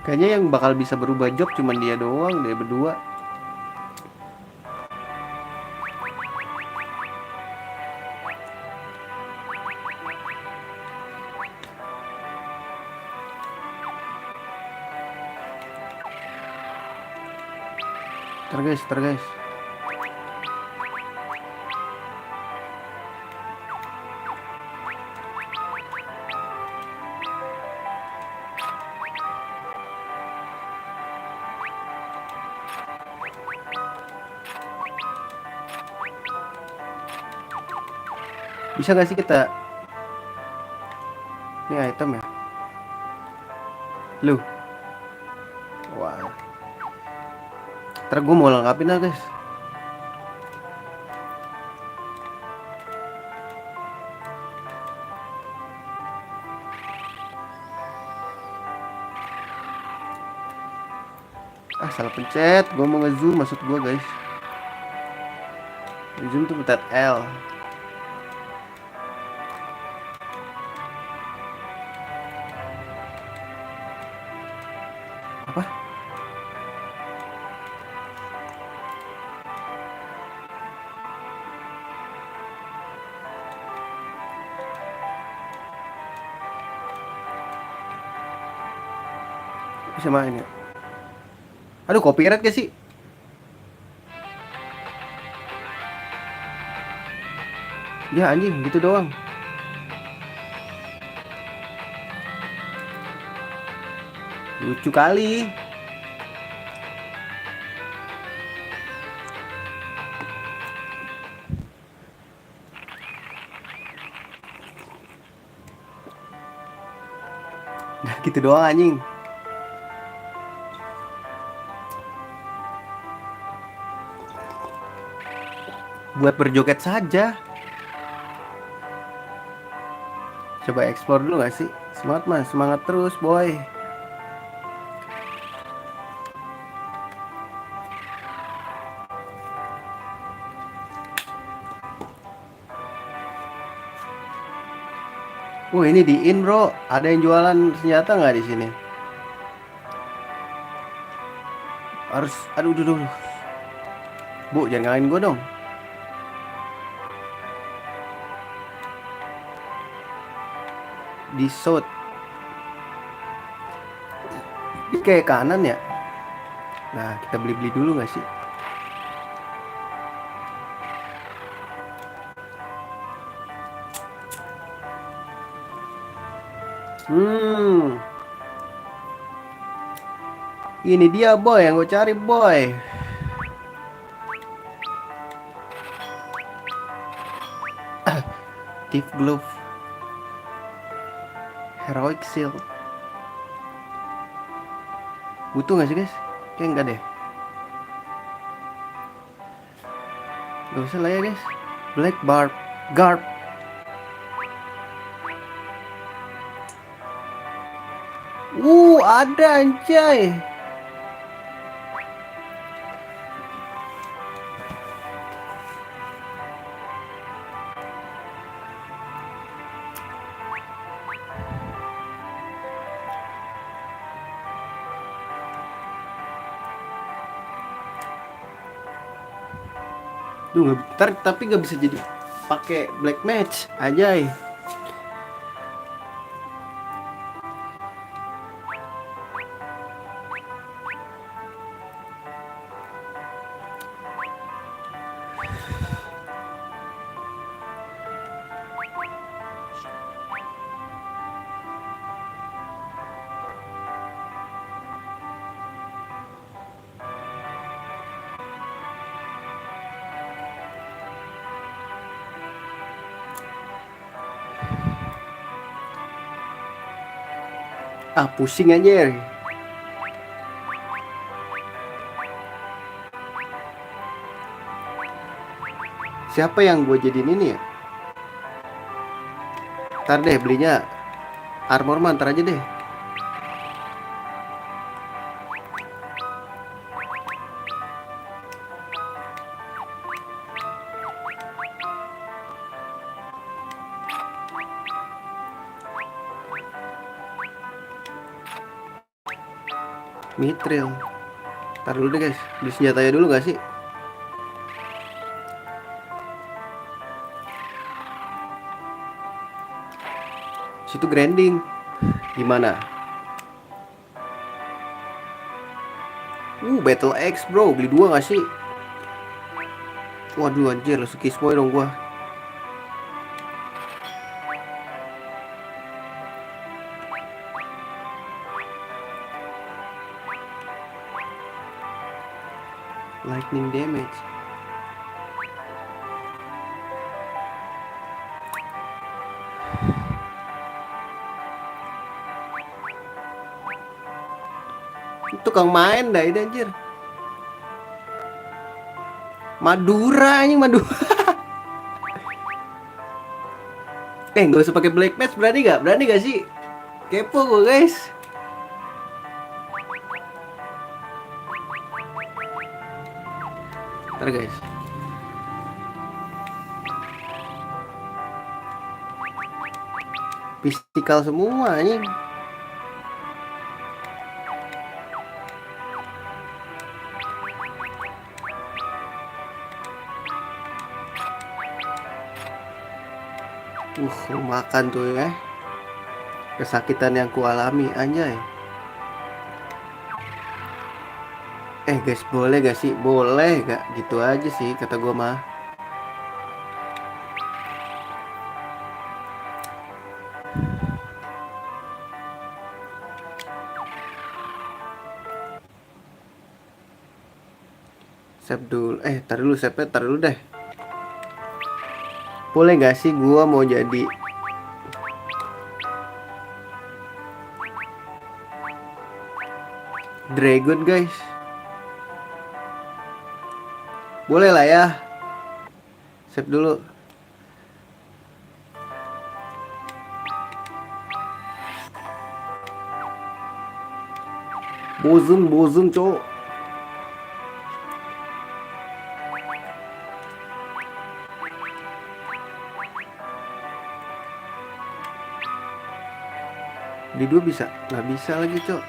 Kayaknya yang bakal bisa berubah job cuman dia doang, dia berdua. Ntar guys. Bisa gak sih kita... Ini item ya? Lu. Wah. Ntar gue mau lengkapin lah guys. Salah pencet. Gue mau nge-zoom maksud gue guys. Zoom tuh pencet L. Apa? Bisa main ya? Aduh, copyright gak sih? Ya anjing, gitu doang. Lucu kali. Nah, gitu doang anjing. Buat berjoget saja. Coba explore dulu gak sih? Semangat mas, semangat terus boy. Ini di in bro, ada yang jualan senjata nggak di sini? Harus, aduh. Bu, jangan ngalahin gue dong. Di south. Ini kayak kanan ya. Nah, kita beli-beli dulu nggak sih? Ini dia boy yang gue cari boy. Thief glove, heroic shield. Butuh nggak sih guys? Kayak enggak deh. Gak usah lah ya guys. Black barb, garb. Ada anjay. Duh, tapi nggak bisa jadi pakai black match, anjay. Ah, pusing aja. Siapa yang gue jadiin ini ya? Ntar deh belinya armor man, ntar aja deh. Mithril. Ntar dulu deh guys, beli senjatanya dulu gak sih? Situ grinding. Gimana? Battle Axe bro, beli 2 gak sih? Waduh anjir, langsung kismoy dong gua. Lightning damage. Tukang main dah ini anjir. Madura anjing, Madura. Gak usah pakai black match, berani gak? Berani gak sih? Kepo gue guys. Ntar guys. Physical semua anjing. Makan tuh ya. Kesakitan yang kualami anjay. Guys, boleh gak sih? Boleh gak? Gitu aja sih kata gua mah. Save dulu. Tar dulu deh. Boleh gak sih gua mau jadi Dragon guys? Boleh lah ya. Save dulu. Bosun cowok. Di 2 bisa? Nggak bisa lagi cowok.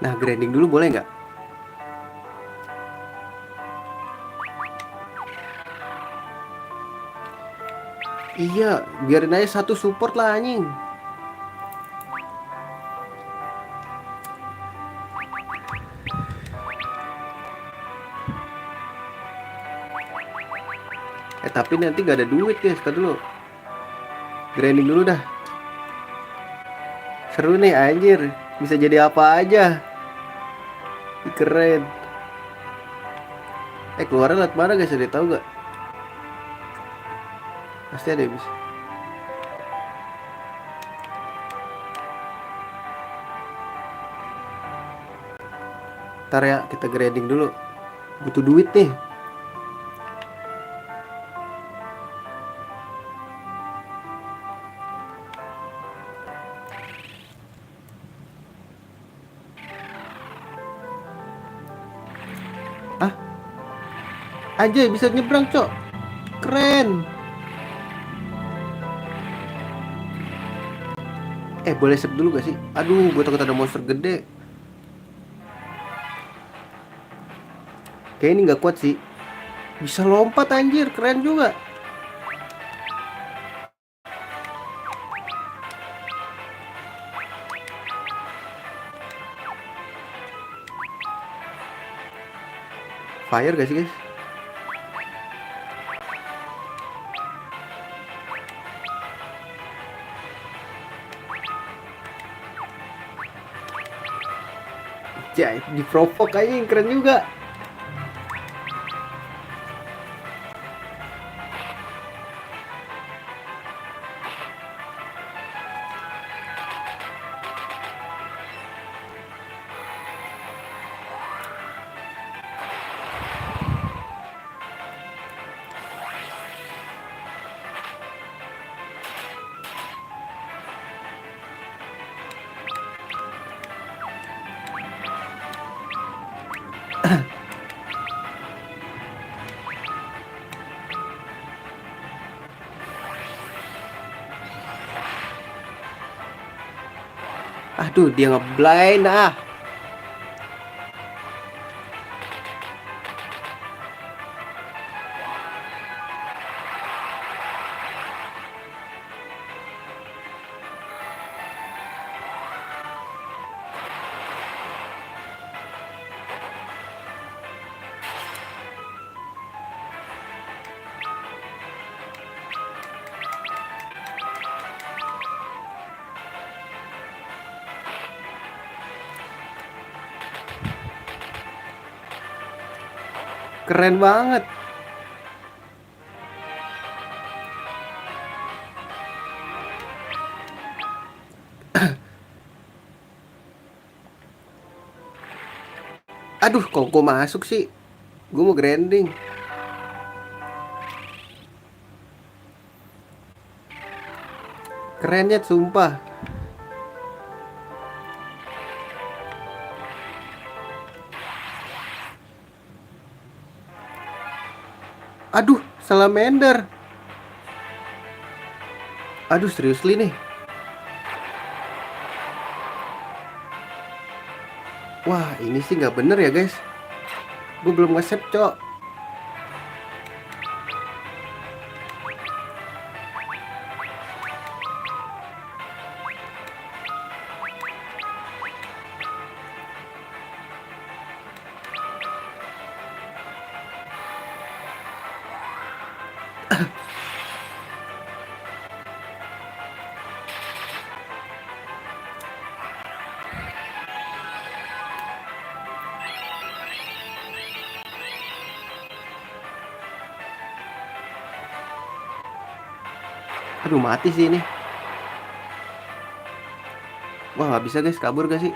Nah, grinding dulu boleh nggak? Iya, biarin aja satu support lah anjing. Tapi nanti gak ada duit guys, tar dulu. Grinding dulu dah. Seru nih anjir, bisa jadi apa aja. Keren. Keluarnya lewat mana guys, ada tahu gak? Pasti ada yang bisa. Ntar ya, kita grinding dulu. Butuh duit nih. Anjay, bisa nyebrang cok. Keren. Boleh save dulu gak sih? Aduh, gue takut ada monster gede. Kayak ini gak kuat sih. Bisa lompat anjir, keren juga. fire gak sih guys? Jai, di provoke aja yang keren juga. Aduh, dia ngeblind ah. Keren banget. Aduh, kok gue masuk sih? Gue mau grinding. Kerennya sumpah. Aduh, salamander. Aduh, seriously nih. Wah, ini sih nggak bener ya guys. Gue belum nge-save, cok. Aduh, mati sih ini. Wah, nggak bisa guys, kabur gak sih?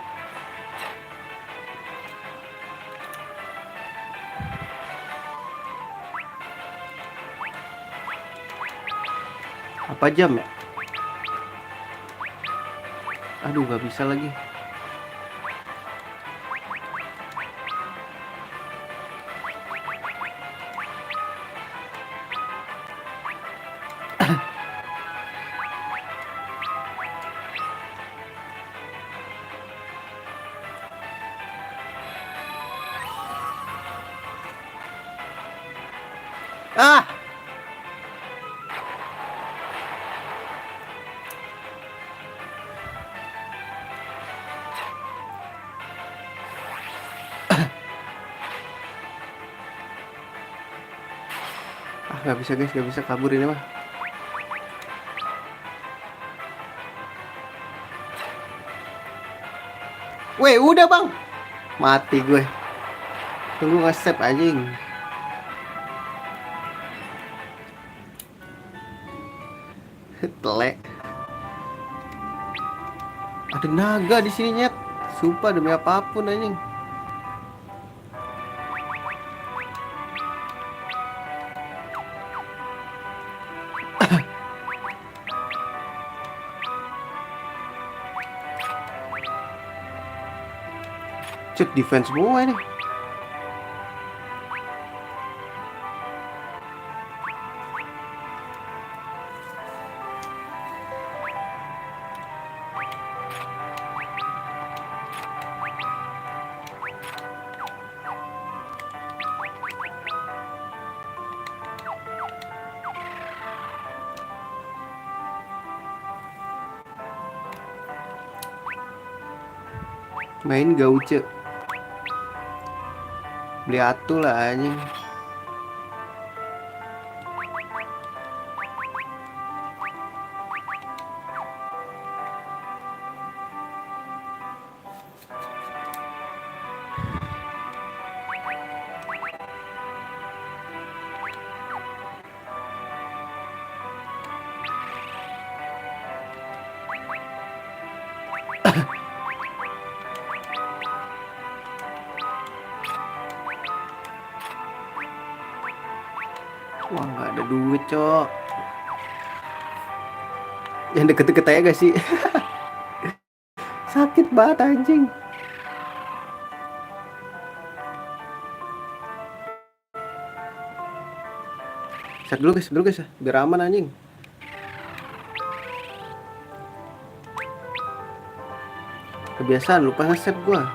Apa jam ya? Aduh, nggak bisa lagi. Ah! Ah, nggak bisa guys, nggak bisa kabur ini mah. Weh, udah bang. Mati gue. Tunggu nge-save anjing. Telek. Ada naga di sini nyet. Sumpah demi apapun anjing. Cek defense semua ini. Main gauce. Beli atu lah anjing. Wah, nggak ada duit, Cok. Yang deket-deket aja gak sih? Sakit banget anjing. Set dulu guys ya, biar aman anjing. Kebiasaan lupa nge-save gua.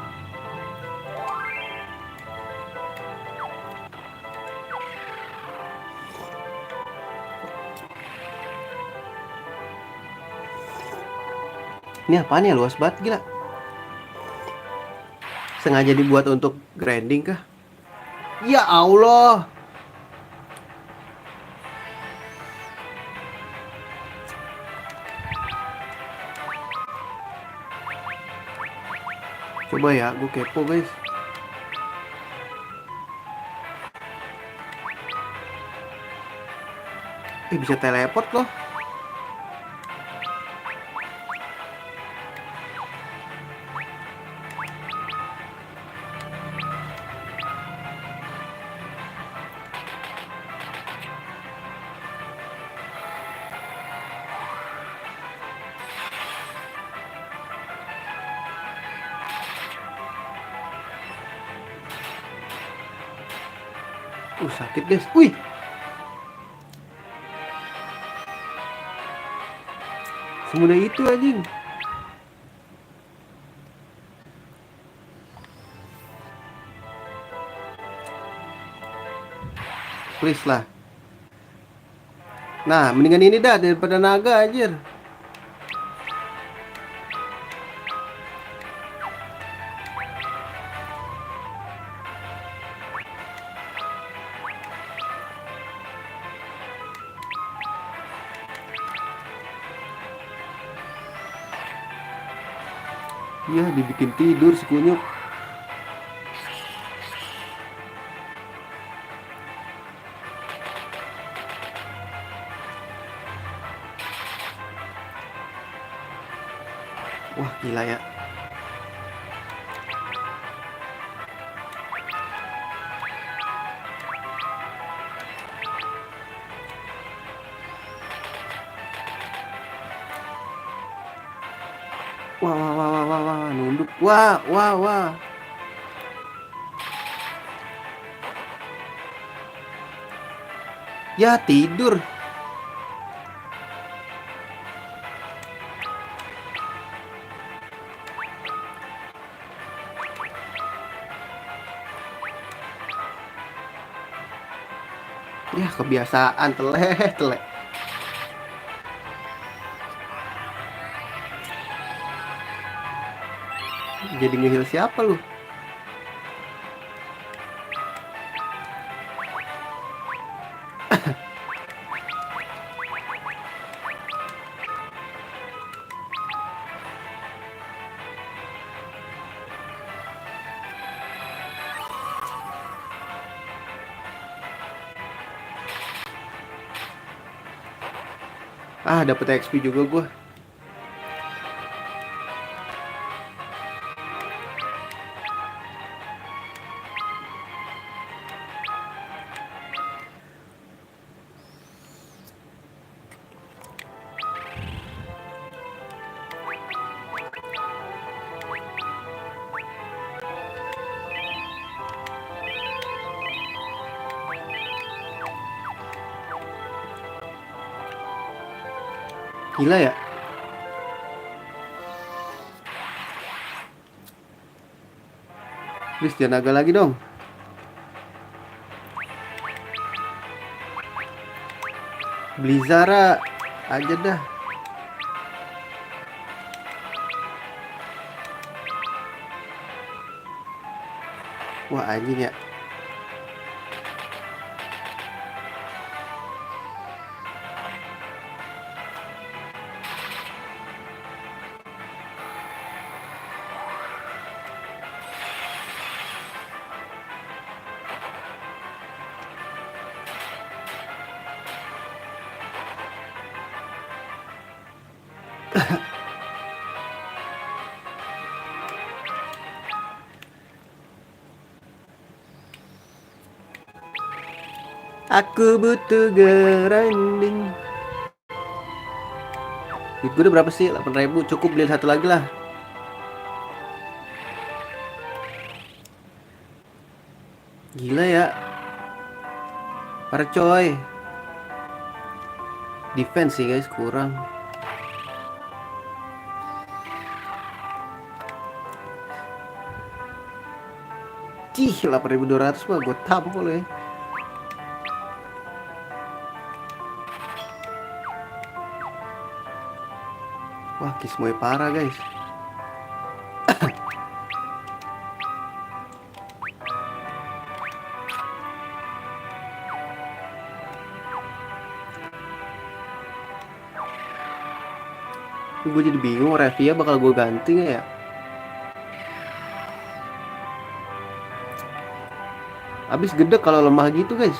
Ini apaan ya, luas banget gila. Sengaja dibuat untuk grinding kah? Ya Allah. Coba ya, gue kepo guys. Bisa teleport loh. Sakit guys. Wih. Semudah itu anjing. Please lah. Nah, mendingan ini dah daripada naga anjir. Iya, dibikin tidur si kunyuk. Wah, gila ya. Wah, nunduk. Wah. Ya, tidur. Ya, kebiasaan telek. Jadi ngehil siapa lu? Dapet XP juga gua. Gila ya. Please jangan naga lagi dong. Beli Zara aja dah. Wah anjing ya. Aku butuh grinding. Duit gue udah berapa sih? 8.000. Cukup beli satu lagi lah. Gila ya. Para coy. Defense sih guys kurang. Cih, 8.200 mah gue tampol ya. Wah, kismoy parah guys. Gue jadi bingung Revia bakal gue ganti gak ya? Abis gede kalau lemah gitu guys.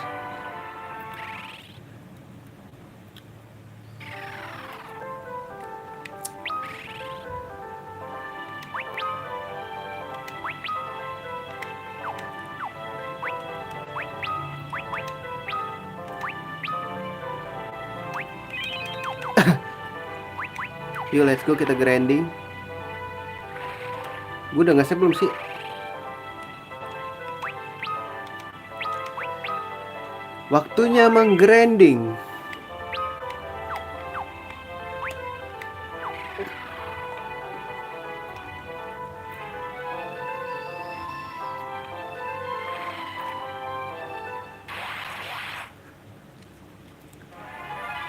Yuk let's go, kita grinding. Gue udah nge-save belum sih? Waktunya menggrinding.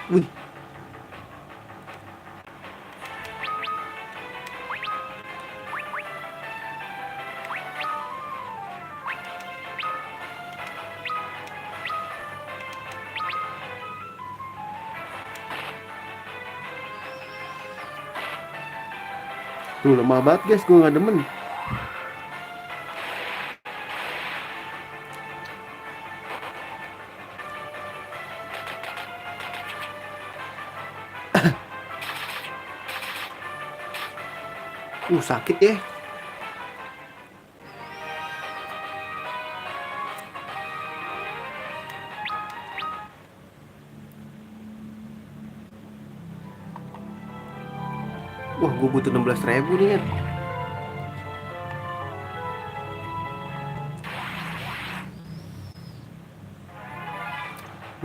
Wih. Tuh lemah banget guys, gue gak demen. Sakit ya. Wah, gue butuh 16.000 nih kan.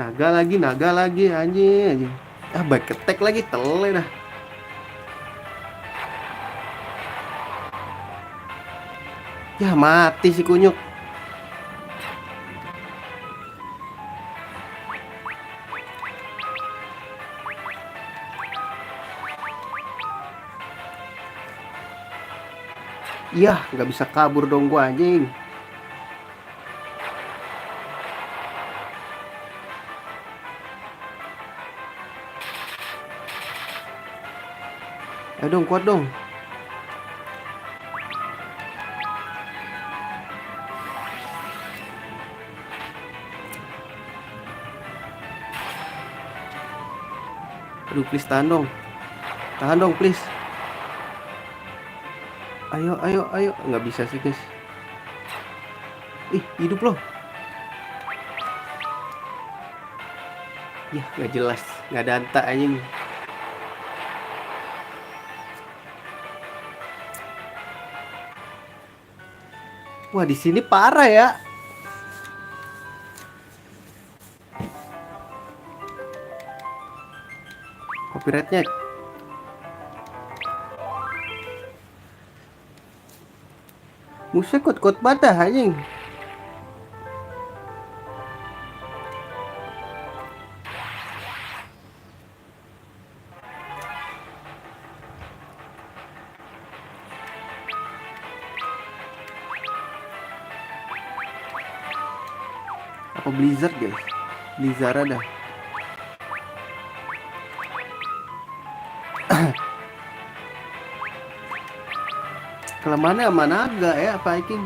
Naga lagi anjing. Baik ketek lagi, tele dah. Ya mati si kunyuk. Yah, nggak bisa kabur dong gua anjing. Ayo dong, kuat dong. Aduh, please tahan dong. Tahan dong, please. Ayo. Nggak bisa sih, guys. Ih, hidup loh. Ya, nggak jelas. Nggak ada anta anjing. Wah, di sini parah ya. Copyrightnya. Musuh kot badah anjing. Apa Blizzard guys? Blizzard ada. Kelemahannya sama naga ya, Viking.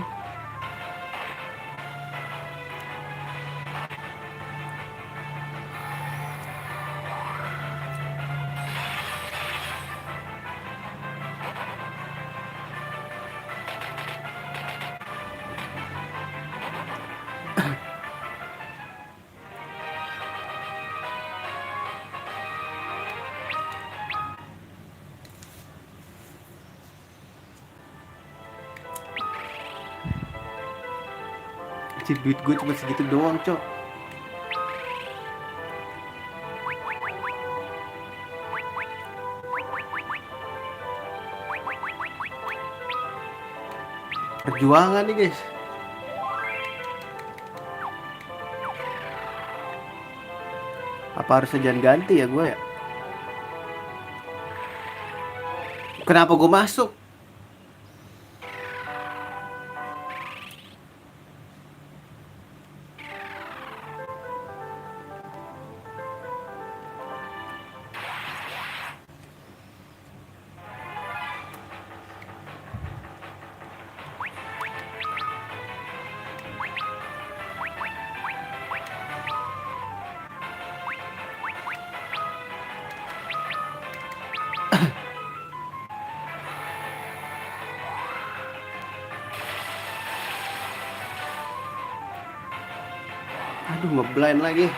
Anjir, duit gue cuma segitu doang, Cok. Perjuangan nih, guys. Apa harus jangan ganti ya gue ya? Kenapa gue masuk? Aduh, ngeblind lagi.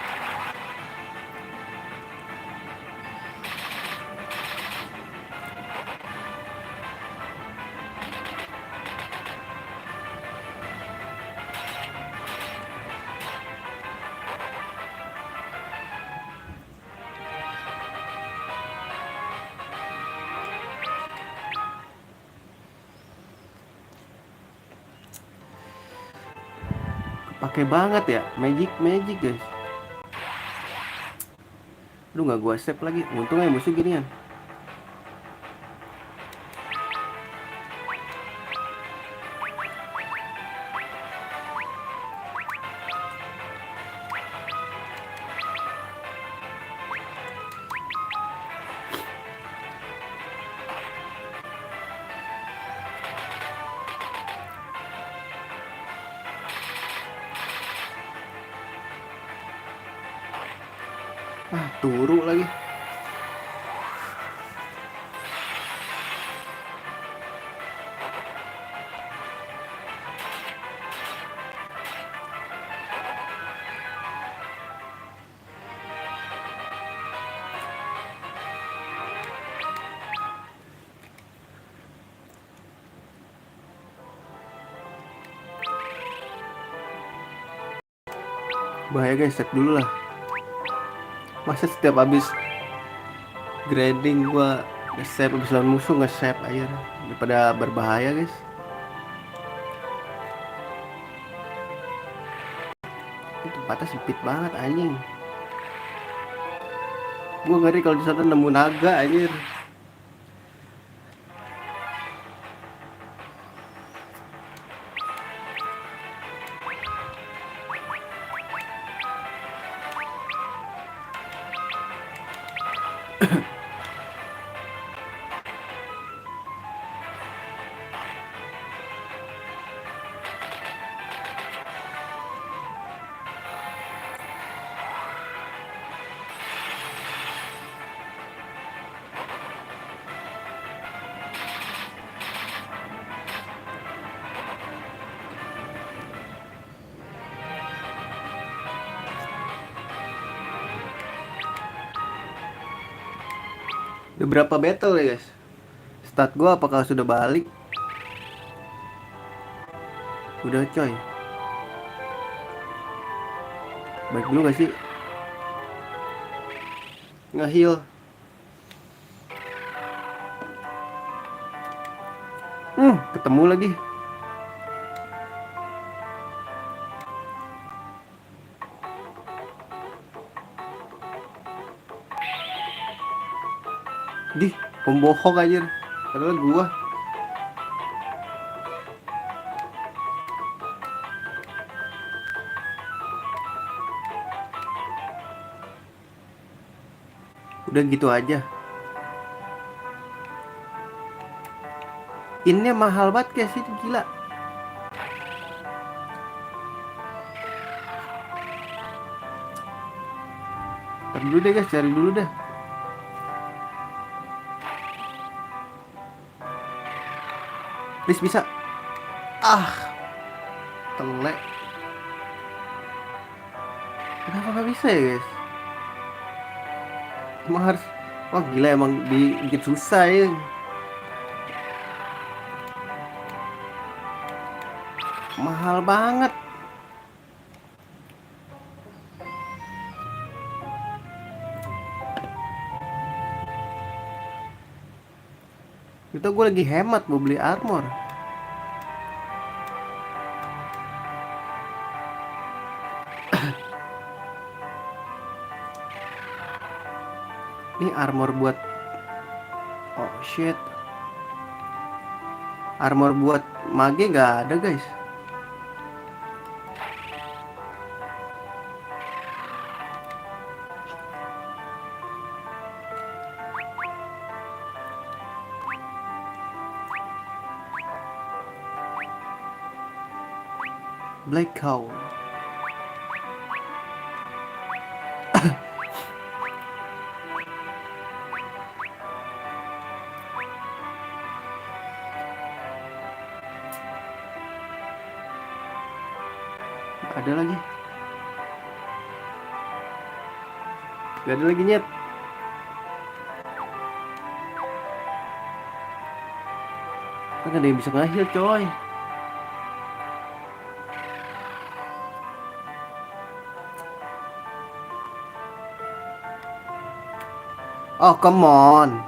Pakai banget ya, magic guys. Aduh, nggak gua save lagi. Untungnya musuh ginian. Ah, turu lagi. Bahaya guys, save dulu lah. Masa setiap habis grinding gua nge-save, habis lawan musuh nge-save aja, daripada berbahaya guys. Ini tempatnya sempit banget anjing. Gua ngeri kalau di sana nemu naga anjir. Udah berapa battle ya guys? Stat gua apakah sudah balik? Udah coy. Baik dulu gak sih? Nge-heal. Ketemu lagi. Di, pembohong anjir. Padahal gua. Udah gitu aja. Ini mahal banget guys, itu gila. Ntar dulu deh guys, cari dulu deh. Please bisa. Ah, telek. Kenapa gak bisa ya guys? Emang harus. Wah gila, emang bikin susah ya. Mahal banget. Itu gue lagi hemat mau beli armor. Ini armor buat, oh shit, armor buat mage nggak ada guys. Black Cow. Ada lagi. Gak ada lagi nyet. Kan ada yang bisa nge-heal coy. Oh come on.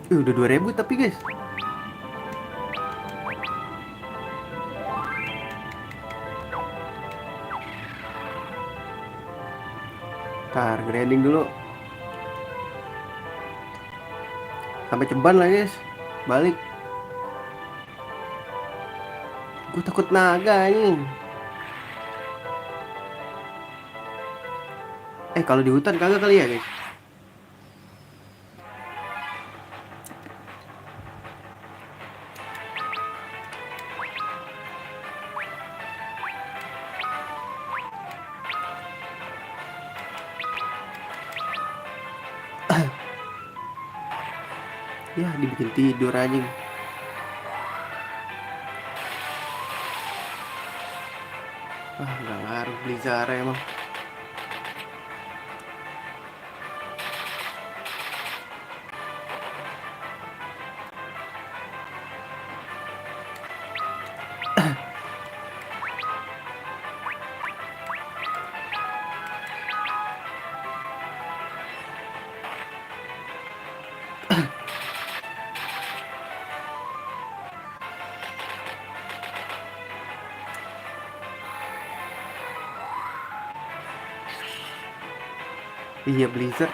Udah 2000 tapi guys. Ntar grinding dulu. Sampai ceban lah guys. Balik. Gue takut naga ini. Kalau di hutan kagak kali ya guys. Ya dibikin tidur anjing. Nggak ngaruh Blizzard emang. Iya Blizzard.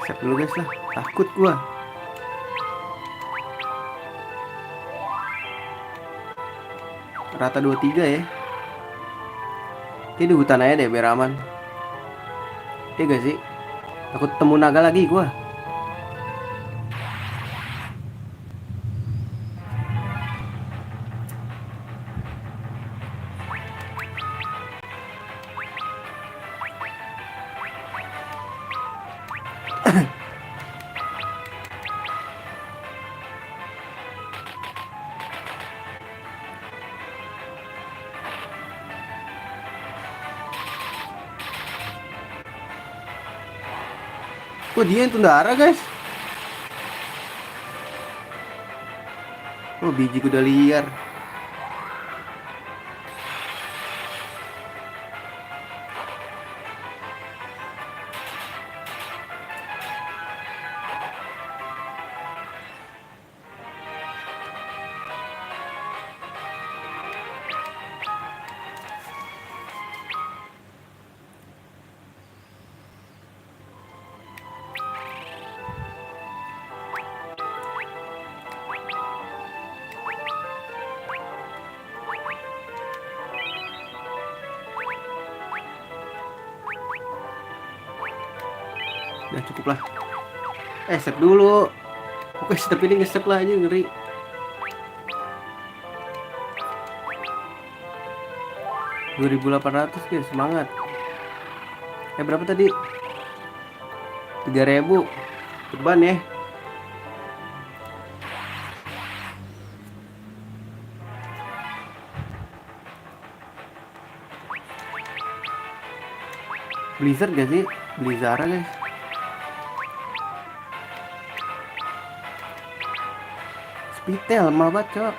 Siap dulu guys lah, takut gua. Rata 23 ya. Ini di hutan aja deh biar aman. Iya gak sih? Takut temu naga lagi gua. Kok dia yang tundara guys? Oh biji kuda liar. Udah cukup lah. Save dulu. Oke step ini nge-save lah aja ngeri. $2.800 guys, semangat. Berapa tadi? 3.000. Ceban ya. Blizzard gak sih? Beli Zara guys. Speednya lemah banget cok.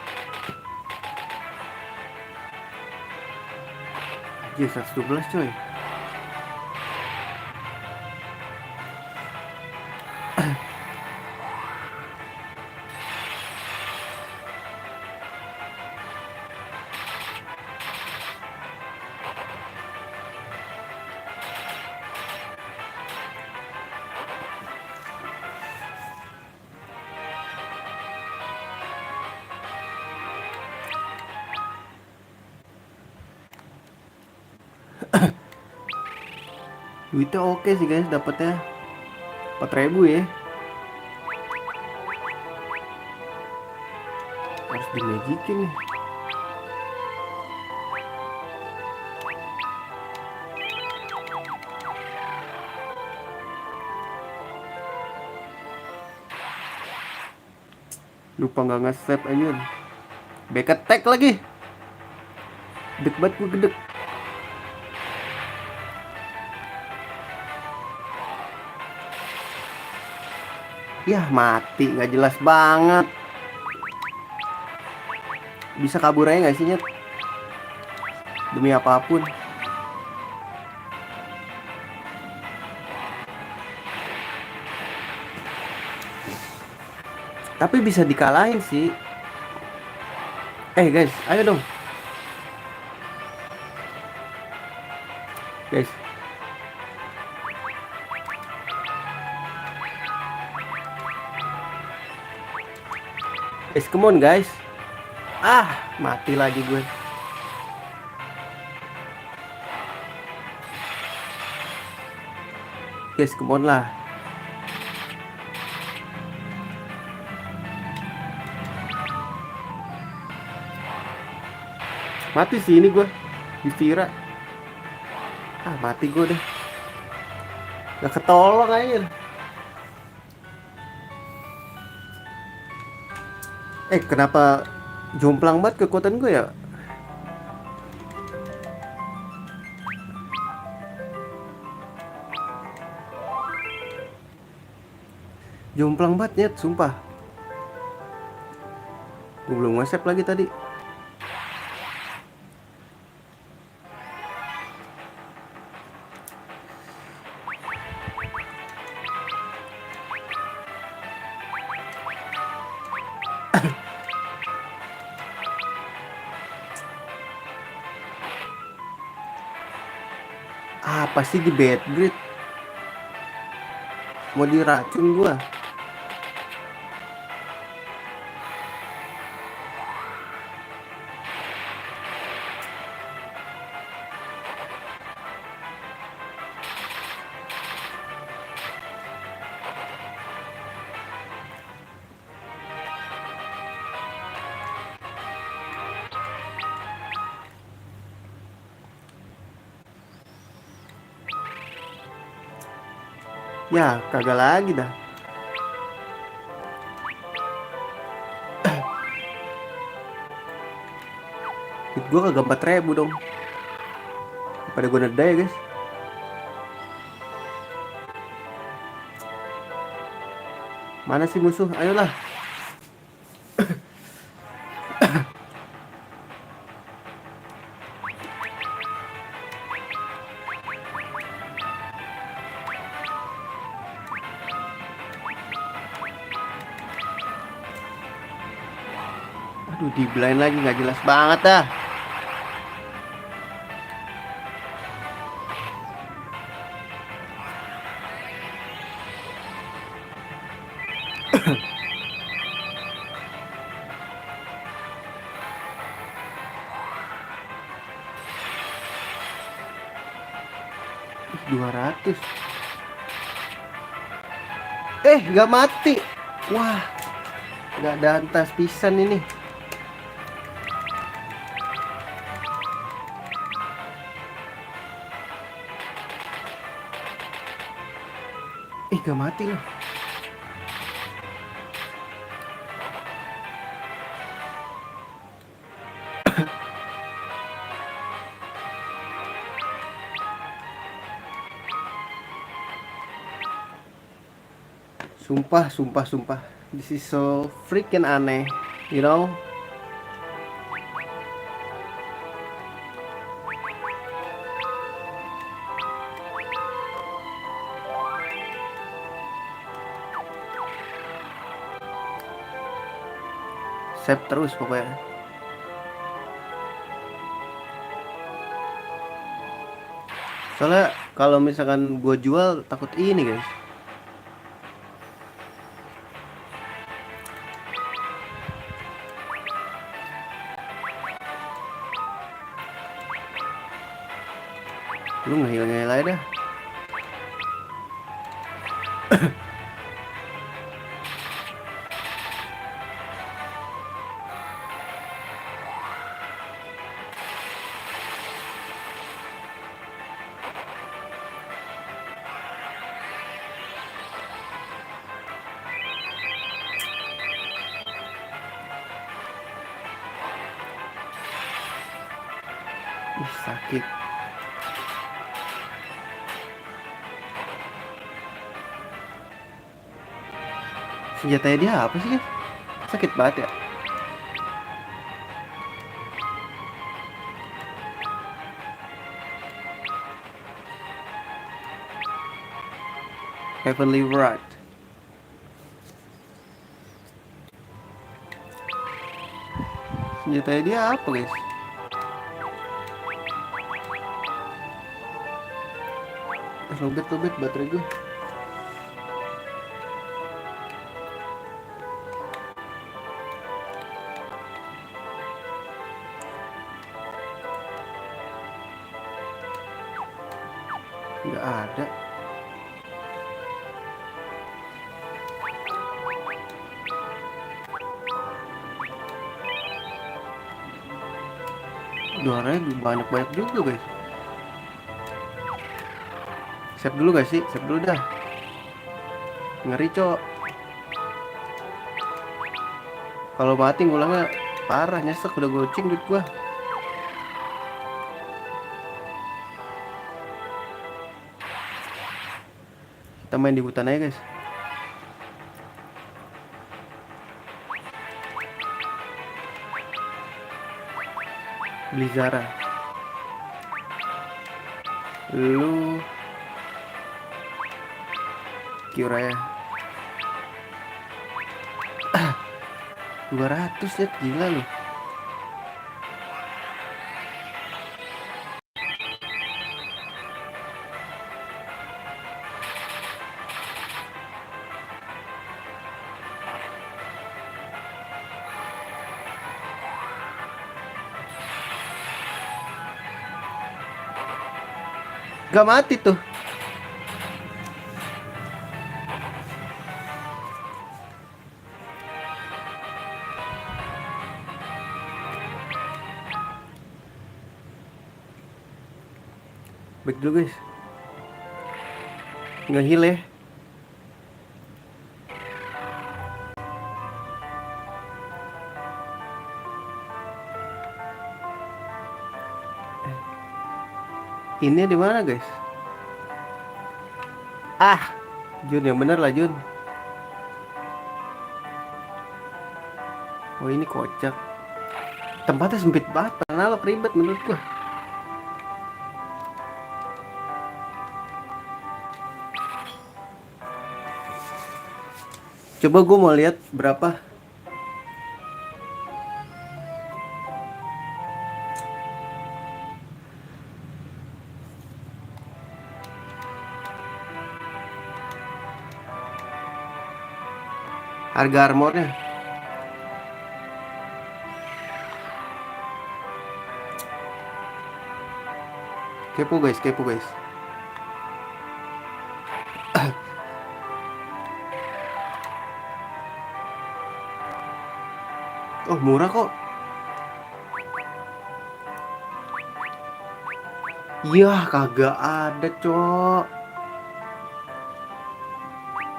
Aja 112 coy. Duitnya oke sih guys, dapatnya 4.000 ya. Harus di magicin nih. Lupa nggak nge-save aja. Back attack lagi. Gede banget gue gede. Yah mati, nggak jelas banget. Bisa kabur aja nggak sih Nyet? Demi apapun. Tapi bisa dikalahin sih. Guys, ayo dong. Guys. Guys, come on guys. Mati lagi gue. Guys, come on lah. Mati sih ini gue. Dikira. Mati gue deh. Gak ketolong aja. Kenapa jomplang banget kekuatan gue ya? Jomplang banget Nyet, sumpah. Gue belum nge-save lagi tadi. Pasti di bad grid. Mau diracun gua. Ya, kagak lagi dah. Hit gue kagak 4.000 dong. Pada gue neda ya guys. Mana sih musuh? Ayolah. Aduh, di blind lagi, nggak jelas banget dah. Ih, 200. Nggak mati. Wah, nggak ada antas pisan ini. Gak mati loh. Sumpah, sumpah, sumpah. This is so freaking aneh, you know? Save terus pokoknya. Soalnya kalau misalkan gue jual takut ini guys. Lu ngehil-ngehil aja dah. Ih, sakit. Senjatanya dia apa sih guys? Sakit banget ya. Heavenly Rod. Senjatanya dia apa guys? Lobet baterai gue. Nggak ada. Juaranya banyak juga guys. Save dulu guys sih, save dulu dah. Ngeri cok. Kalau mati ngulangnya parah, nyesek udah goceng duit gua. Kita main di hutan aja guys. Beli Zara. Lu Kyuraya 200 ya, gila lu. Gak mati tuh. Baik dulu guys. Nggak heal ya. Ini di mana guys? Ah, Jun yang bener lah Jun. Oh ini kocak. Tempatnya sempit banget, padahal ribet menurut gua. Coba gua mau lihat berapa. Harga armornya. Kepo guys, kepo guys. Oh murah kok. Yah kagak ada cok.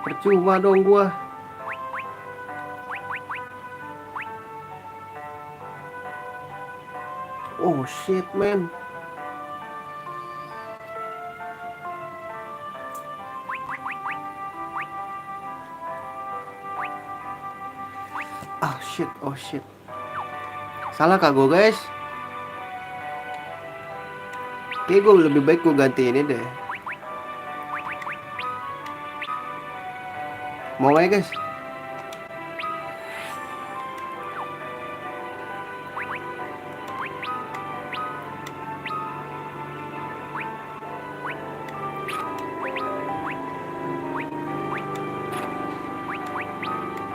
Percuma dong gua. Oh shit man. Ah shit, oh shit. Salah kak gue guys. Kayaknya gue lebih baik gue ganti ini deh. Mau gak ya guys?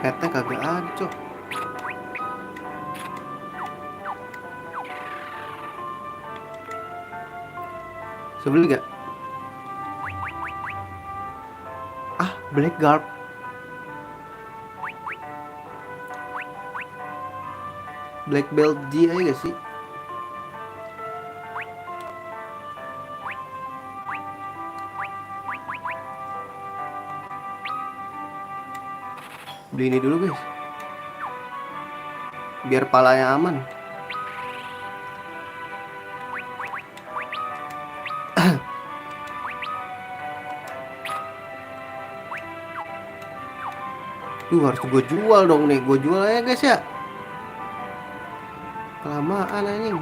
Headnya kagak ada cok. Sebeli gak? Ah, Blackguard. Black Belt G aja gak sih? Beli ini dulu guys. Biar palanya aman. Harus gue jual dong nih. Gue jual aja guys ya. Kelamaan anjing.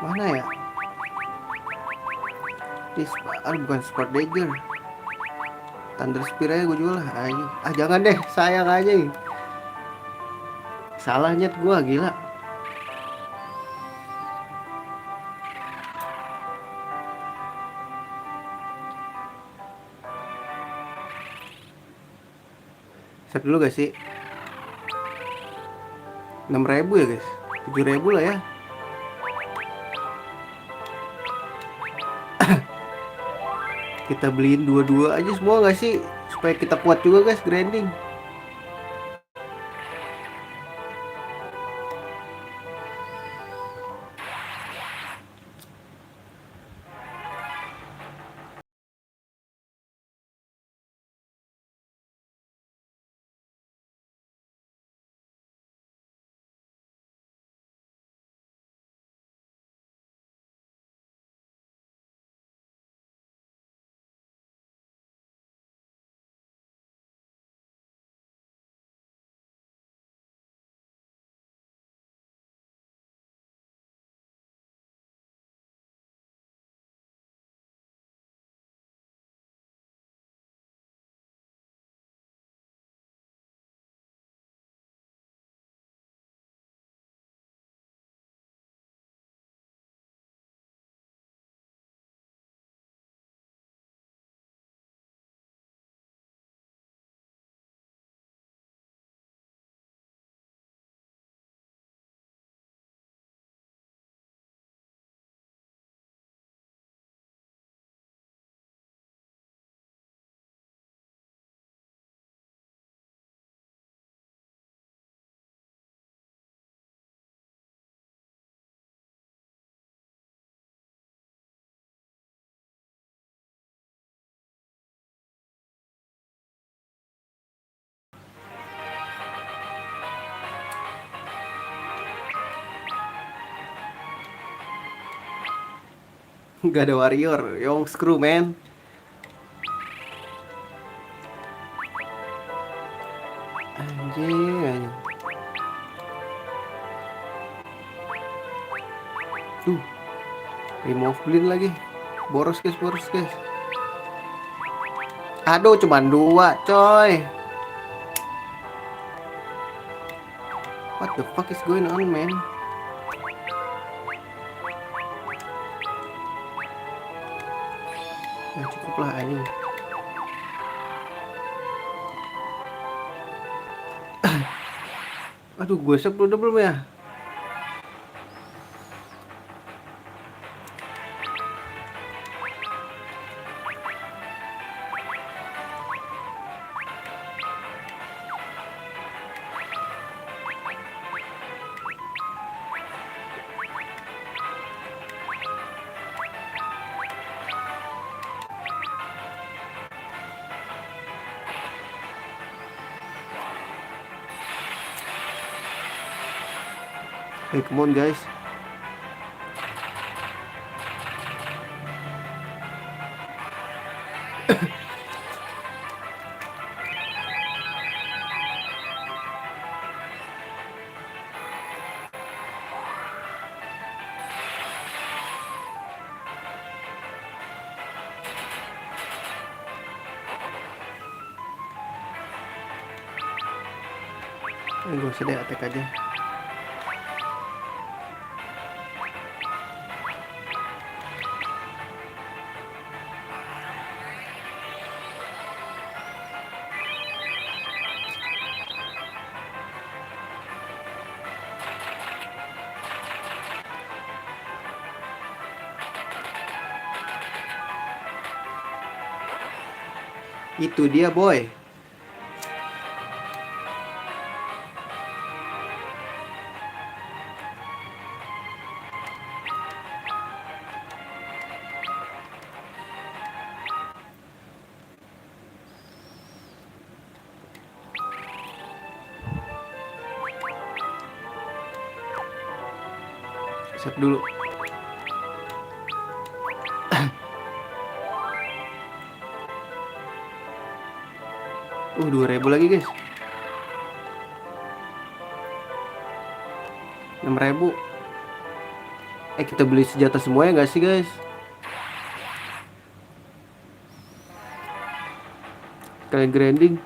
Mana ya? Bukan Sport Dagger. Thunder Spear aja gue jual lah. Ah jangan deh, sayang aja. Salah nyet gue, gila. Set dulu gak sih? 6.000 ya guys? 7.000 lah ya. Kita beliin dua-dua aja semua gak sih? Supaya kita kuat juga guys grinding. Gak ada warrior, Young Screw man. Anjing. Tuh, remove blind lagi. Boros guys. Aduh, cuman 2 coy. What the fuck is going on man? Ya cukup lah anjing. Aduh, gue save udah belum ya? Hey, come on guys. Gak usah deh, attack aja. Itu dia boy. Set dulu. 2000 lagi guys. 6000. Kita beli senjata semua ya gak sih guys? Kayak grinding.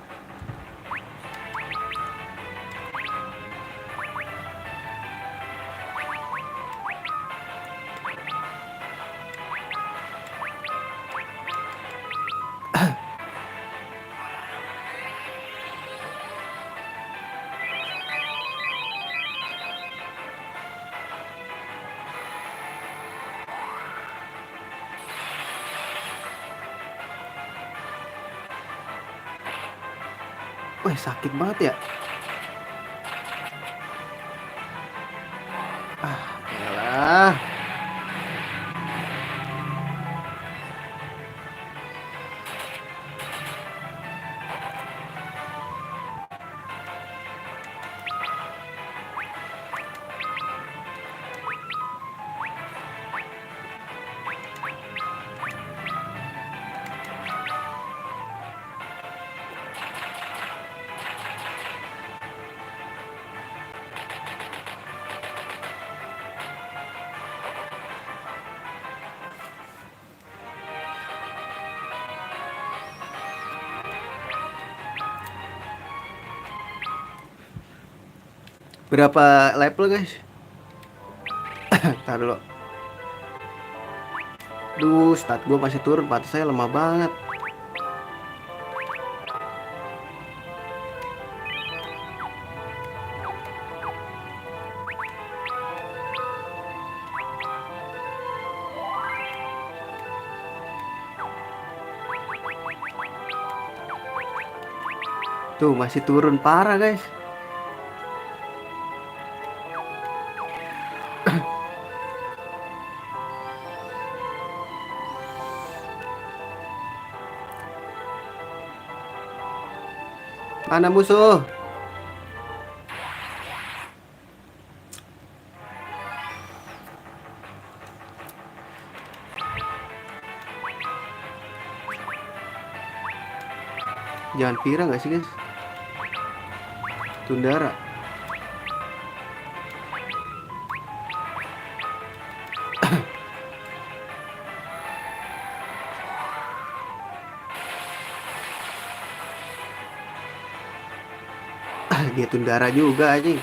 Wah, sakit banget ya. Yalah. Berapa level guys? Ntar dulu. Duh, stat gue masih turun, pantas saya lemah banget. Tuh, masih turun parah guys. Mana musuh? Jangan Vira gak sih guys? Tundara. Dia Tundara juga anjing.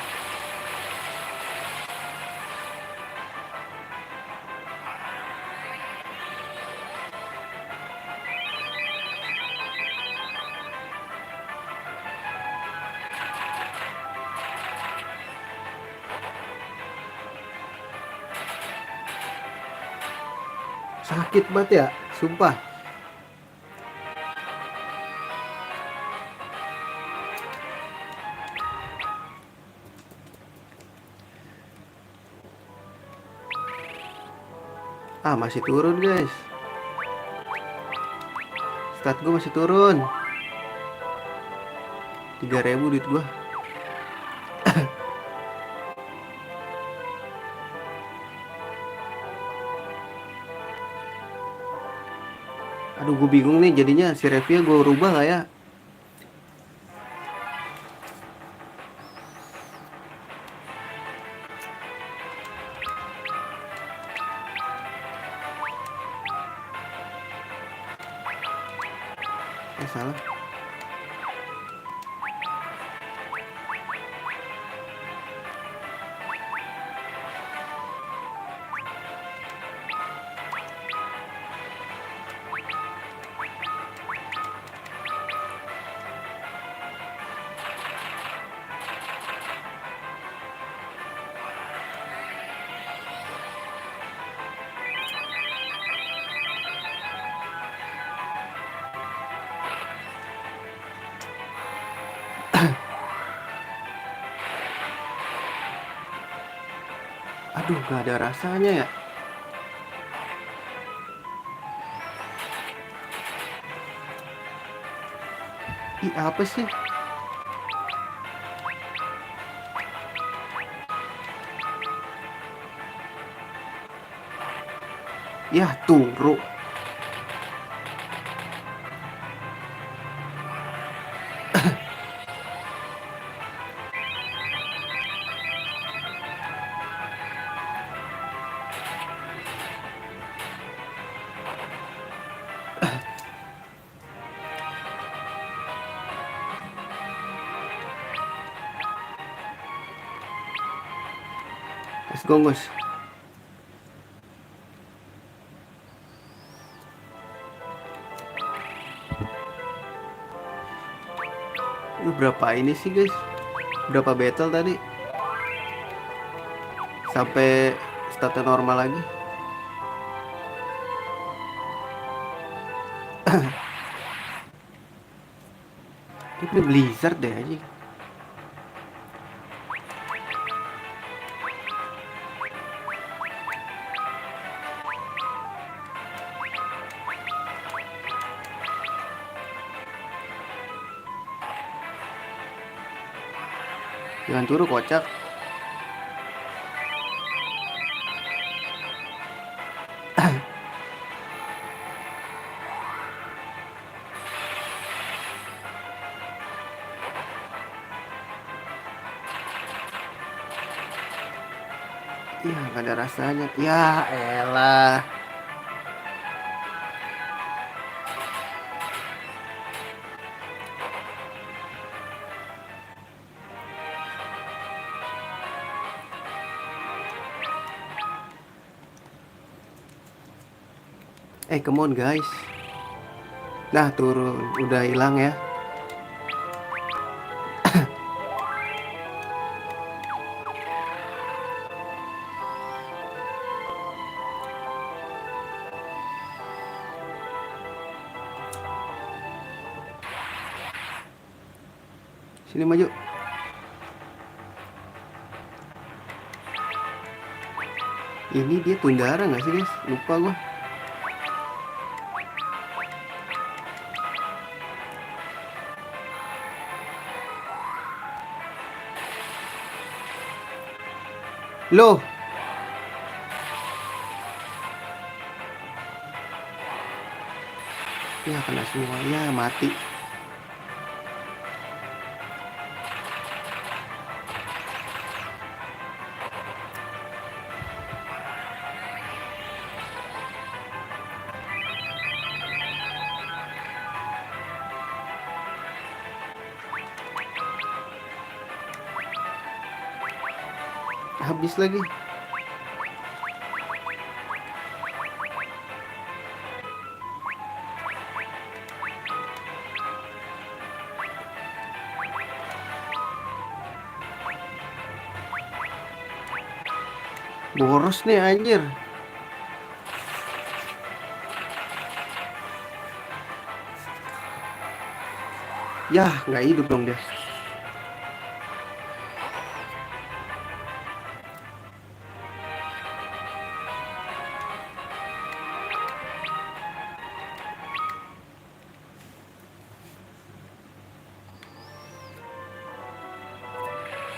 Sakit banget ya, sumpah. Masih turun guys. Stat gue masih turun. 3000 duit gue. Aduh, gue bingung nih jadinya si Revia gue rubah gak ya? Salah. Aduh, gak ada rasanya ya. Ih, apa sih? Yah, turu. Let's go, Gus. Berapa ini sih, guys? Berapa battle tadi? Sampai startnya normal lagi. Ini Blizzard deh aja. Jangan turu, kocak. Iya, gak ada rasanya. Ya elah. Come on guys. Nah, turun. Udah hilang ya. Sini maju. Ini dia Tundara gak sih, guys? Lupa gua. Loh. Ya kena semua. Ya mati. Habis lagi. Boros nih anjir. Yah, nggak hidup dong dia.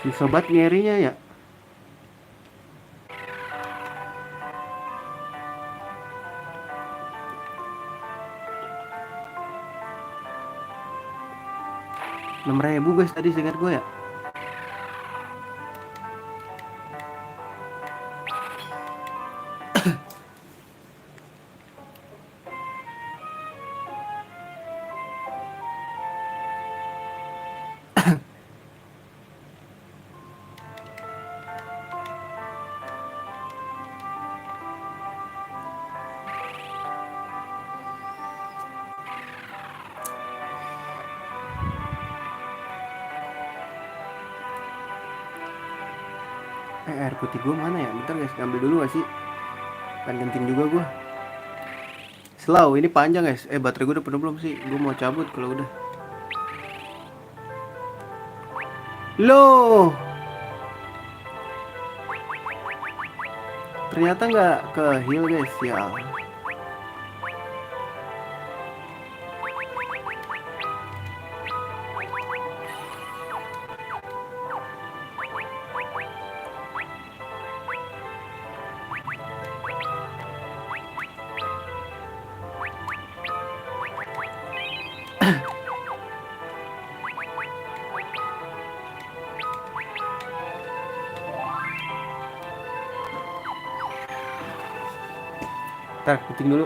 Si sobat ngerinya ya. 6.000 guys tadi seingat gue ya. Air putih gue mana ya? Bentar guys, ngambil dulu gak sih? Kan genting juga gue. Slow, ini panjang guys. Baterai gue udah penuh belum sih? Gue mau cabut kalau udah. Loh, ternyata nggak ke heal guys ya. Ntar, penting dulu.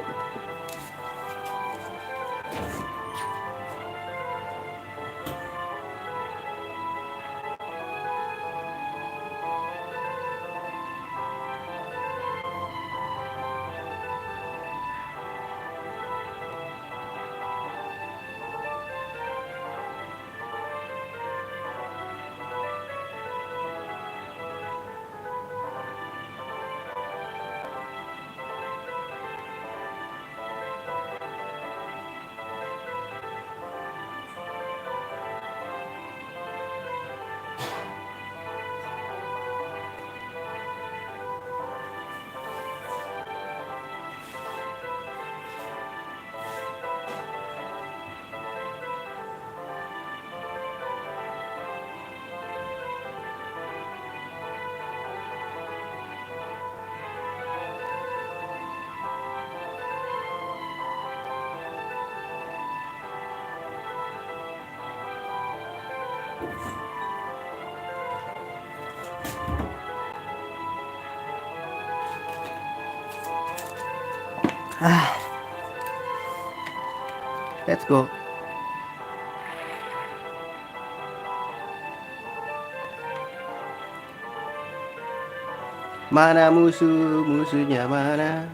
Let's go. Mana musuhnya mana?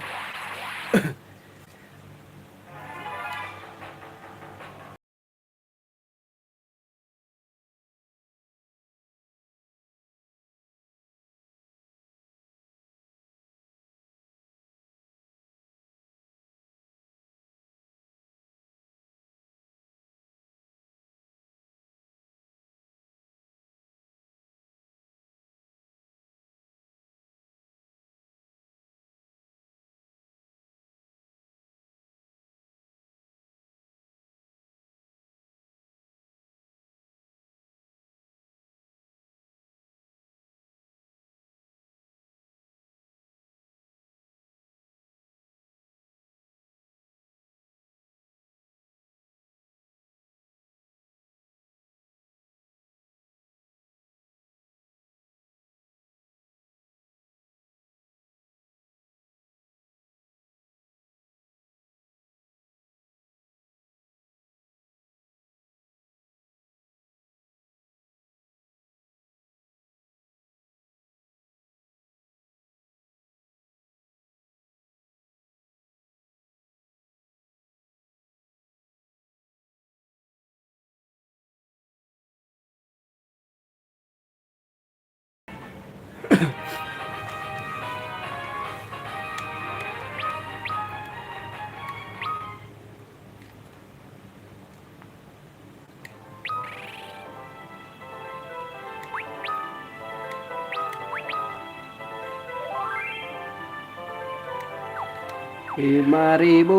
Rp5.000.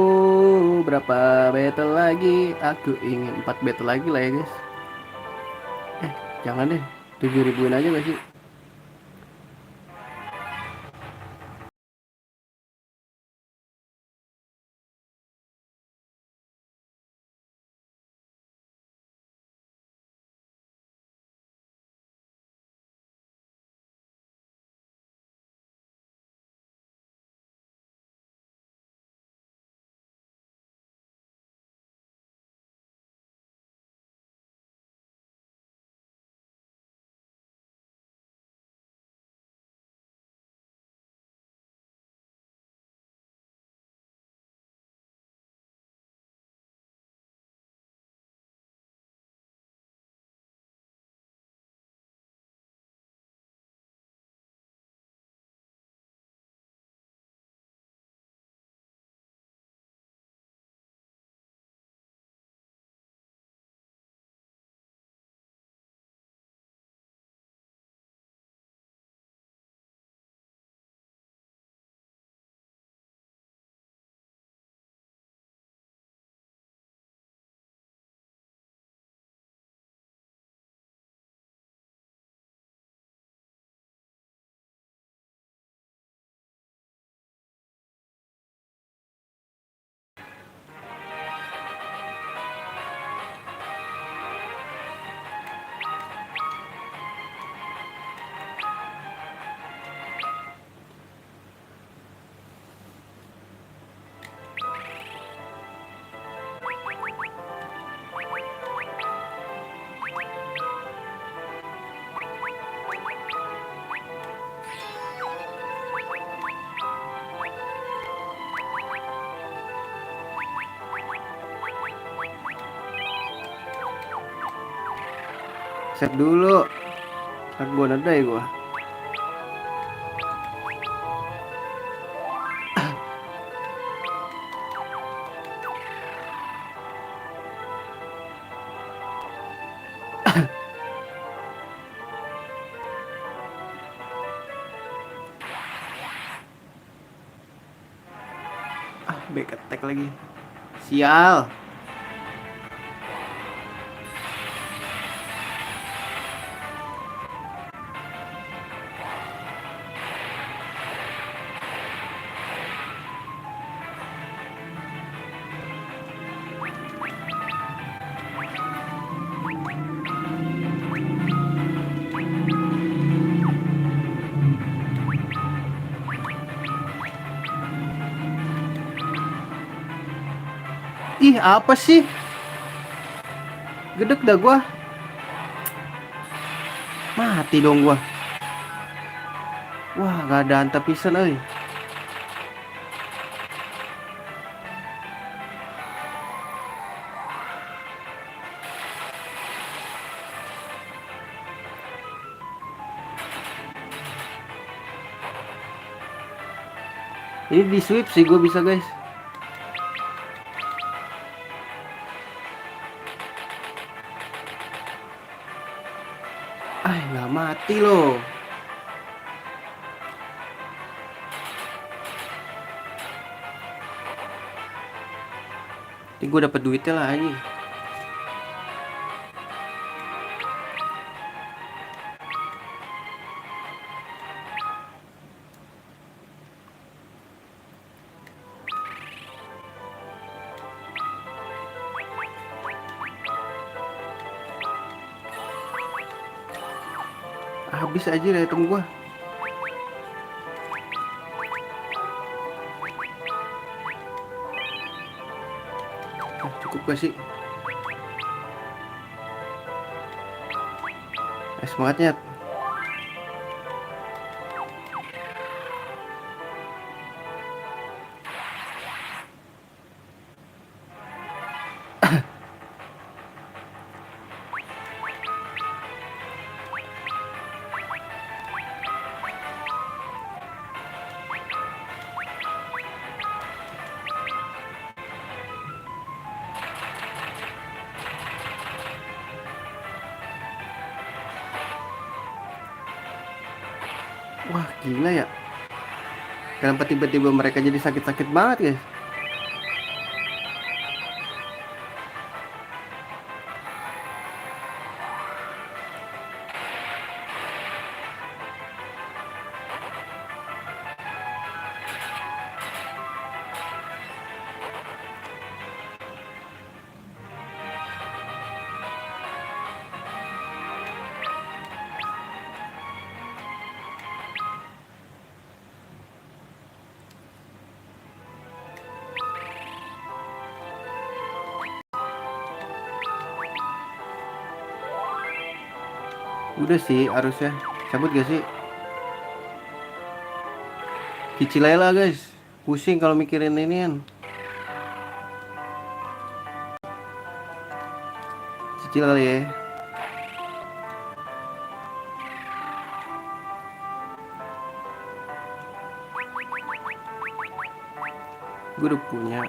Berapa battle lagi? Aku ingin 4 battle lagi lah ya guys. Jangan deh, 7.000-in aja gak sih? Save dulu. Ntar gua nadai gua. Back attack lagi. Sial. Ih, apa sih? Gedek dah gua. Mati dong gua. Wah, gak ada antep pisan euy. Ini di sweep sih gue bisa, guys. Nggak mati loh. Ini gue dapet duitnya lah ini. Habis aja lah item gua. Cukup gak sih? Semangatnya. Wah, gila ya. Kenapa tiba-tiba mereka jadi sakit-sakit banget, guys? Udah sih harusnya. Cabut gak sih? Cicil aja lah, guys. Pusing kalau mikirin inian. Cicil kali ya. Gue udah punya.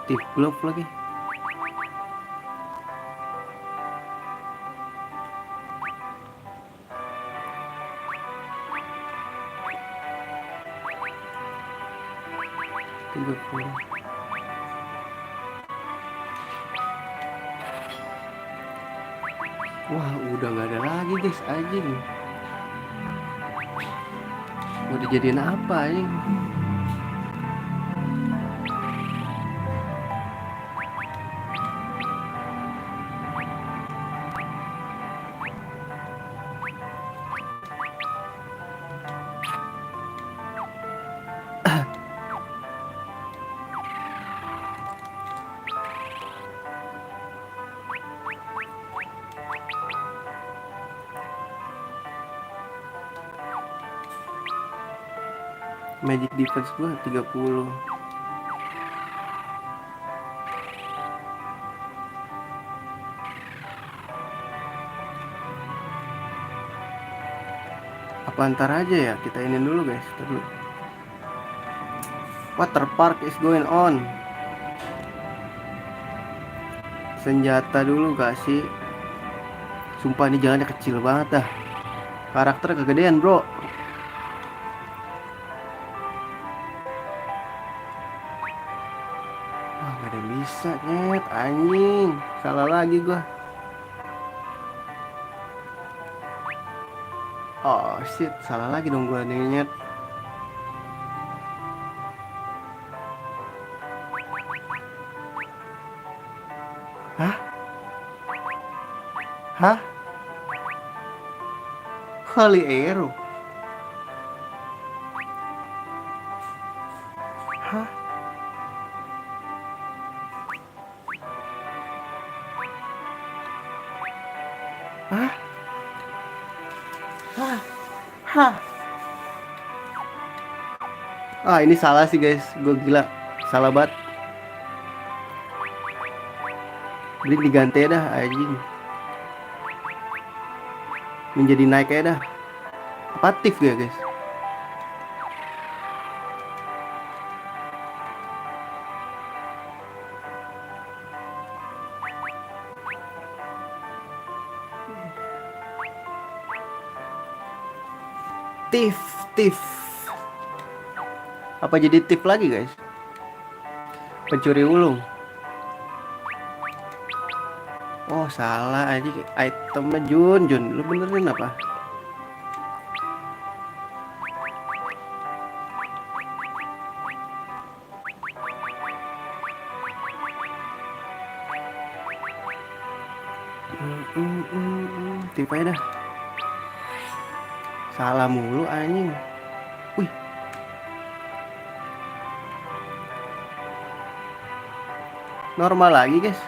Tip glove lagi. Wah, udah nggak ada lagi, guys, anjing. Mau dijadiin apa anjing? Magic defense gua 30. Pantar aja ya, kita ini dulu guys. Dulu. Water park is going on. Senjata dulu kasih. Sumpah ini jalannya kecil banget dah. Karakter kegedean bro. Wah gak ada yang bisa nyet. Anjing. Salah lagi gua. Oh shit. Salah lagi dong gua nih nyet. Hah? Hah? Holy Arrow. Hah? Hah? Hah? Hah? Ah ini salah sih guys. Gue gila. Salah banget. Beli diganti dah anjing. Menjadi naik ya dah. Apatif ya guys. Tif. Apa jadi tip lagi guys? Pencuri ulung. Oh salah aja itemnya Jun. Lu benerin apa? Tip aja dah. Salah mulu anjing. Wih. Normal lagi guys.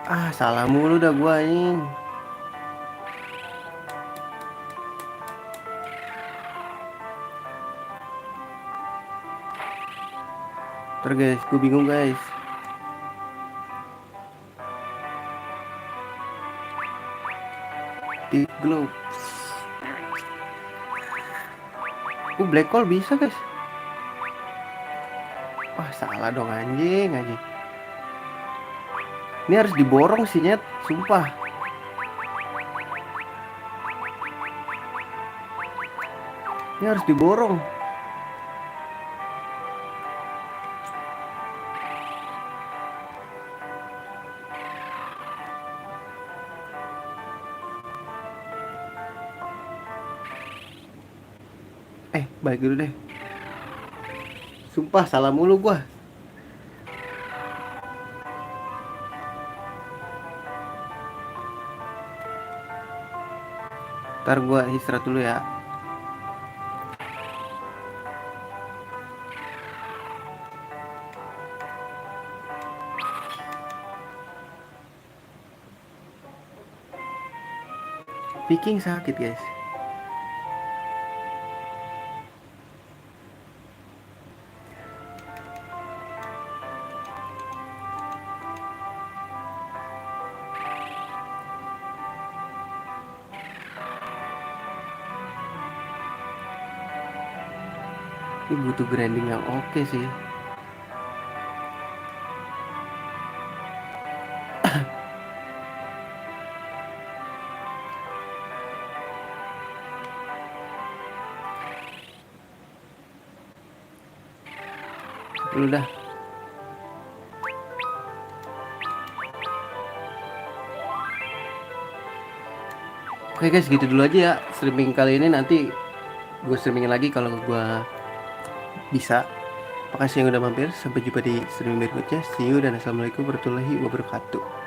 Ah salah mulu dah gua anjing. Ntar guys, gue bingung guys. Deep globe. Black hole bisa guys. Wah salah dong anjing. Ini harus diborong sih nyet, sumpah. Ini harus diborong. Balik dulu deh. Sumpah salah mulu gua. Ntar gua istirahat dulu ya. Viking sakit guys. Ini butuh grinding yang oke sih. Dulu dah. Oke guys, gitu dulu aja ya streaming kali ini. Nanti gue streamingin lagi kalau gue bisa. Makasih yang udah mampir. Sampai jumpa di streaming berikutnya. See you dan assalamualaikum warahmatullahi wabarakatuh.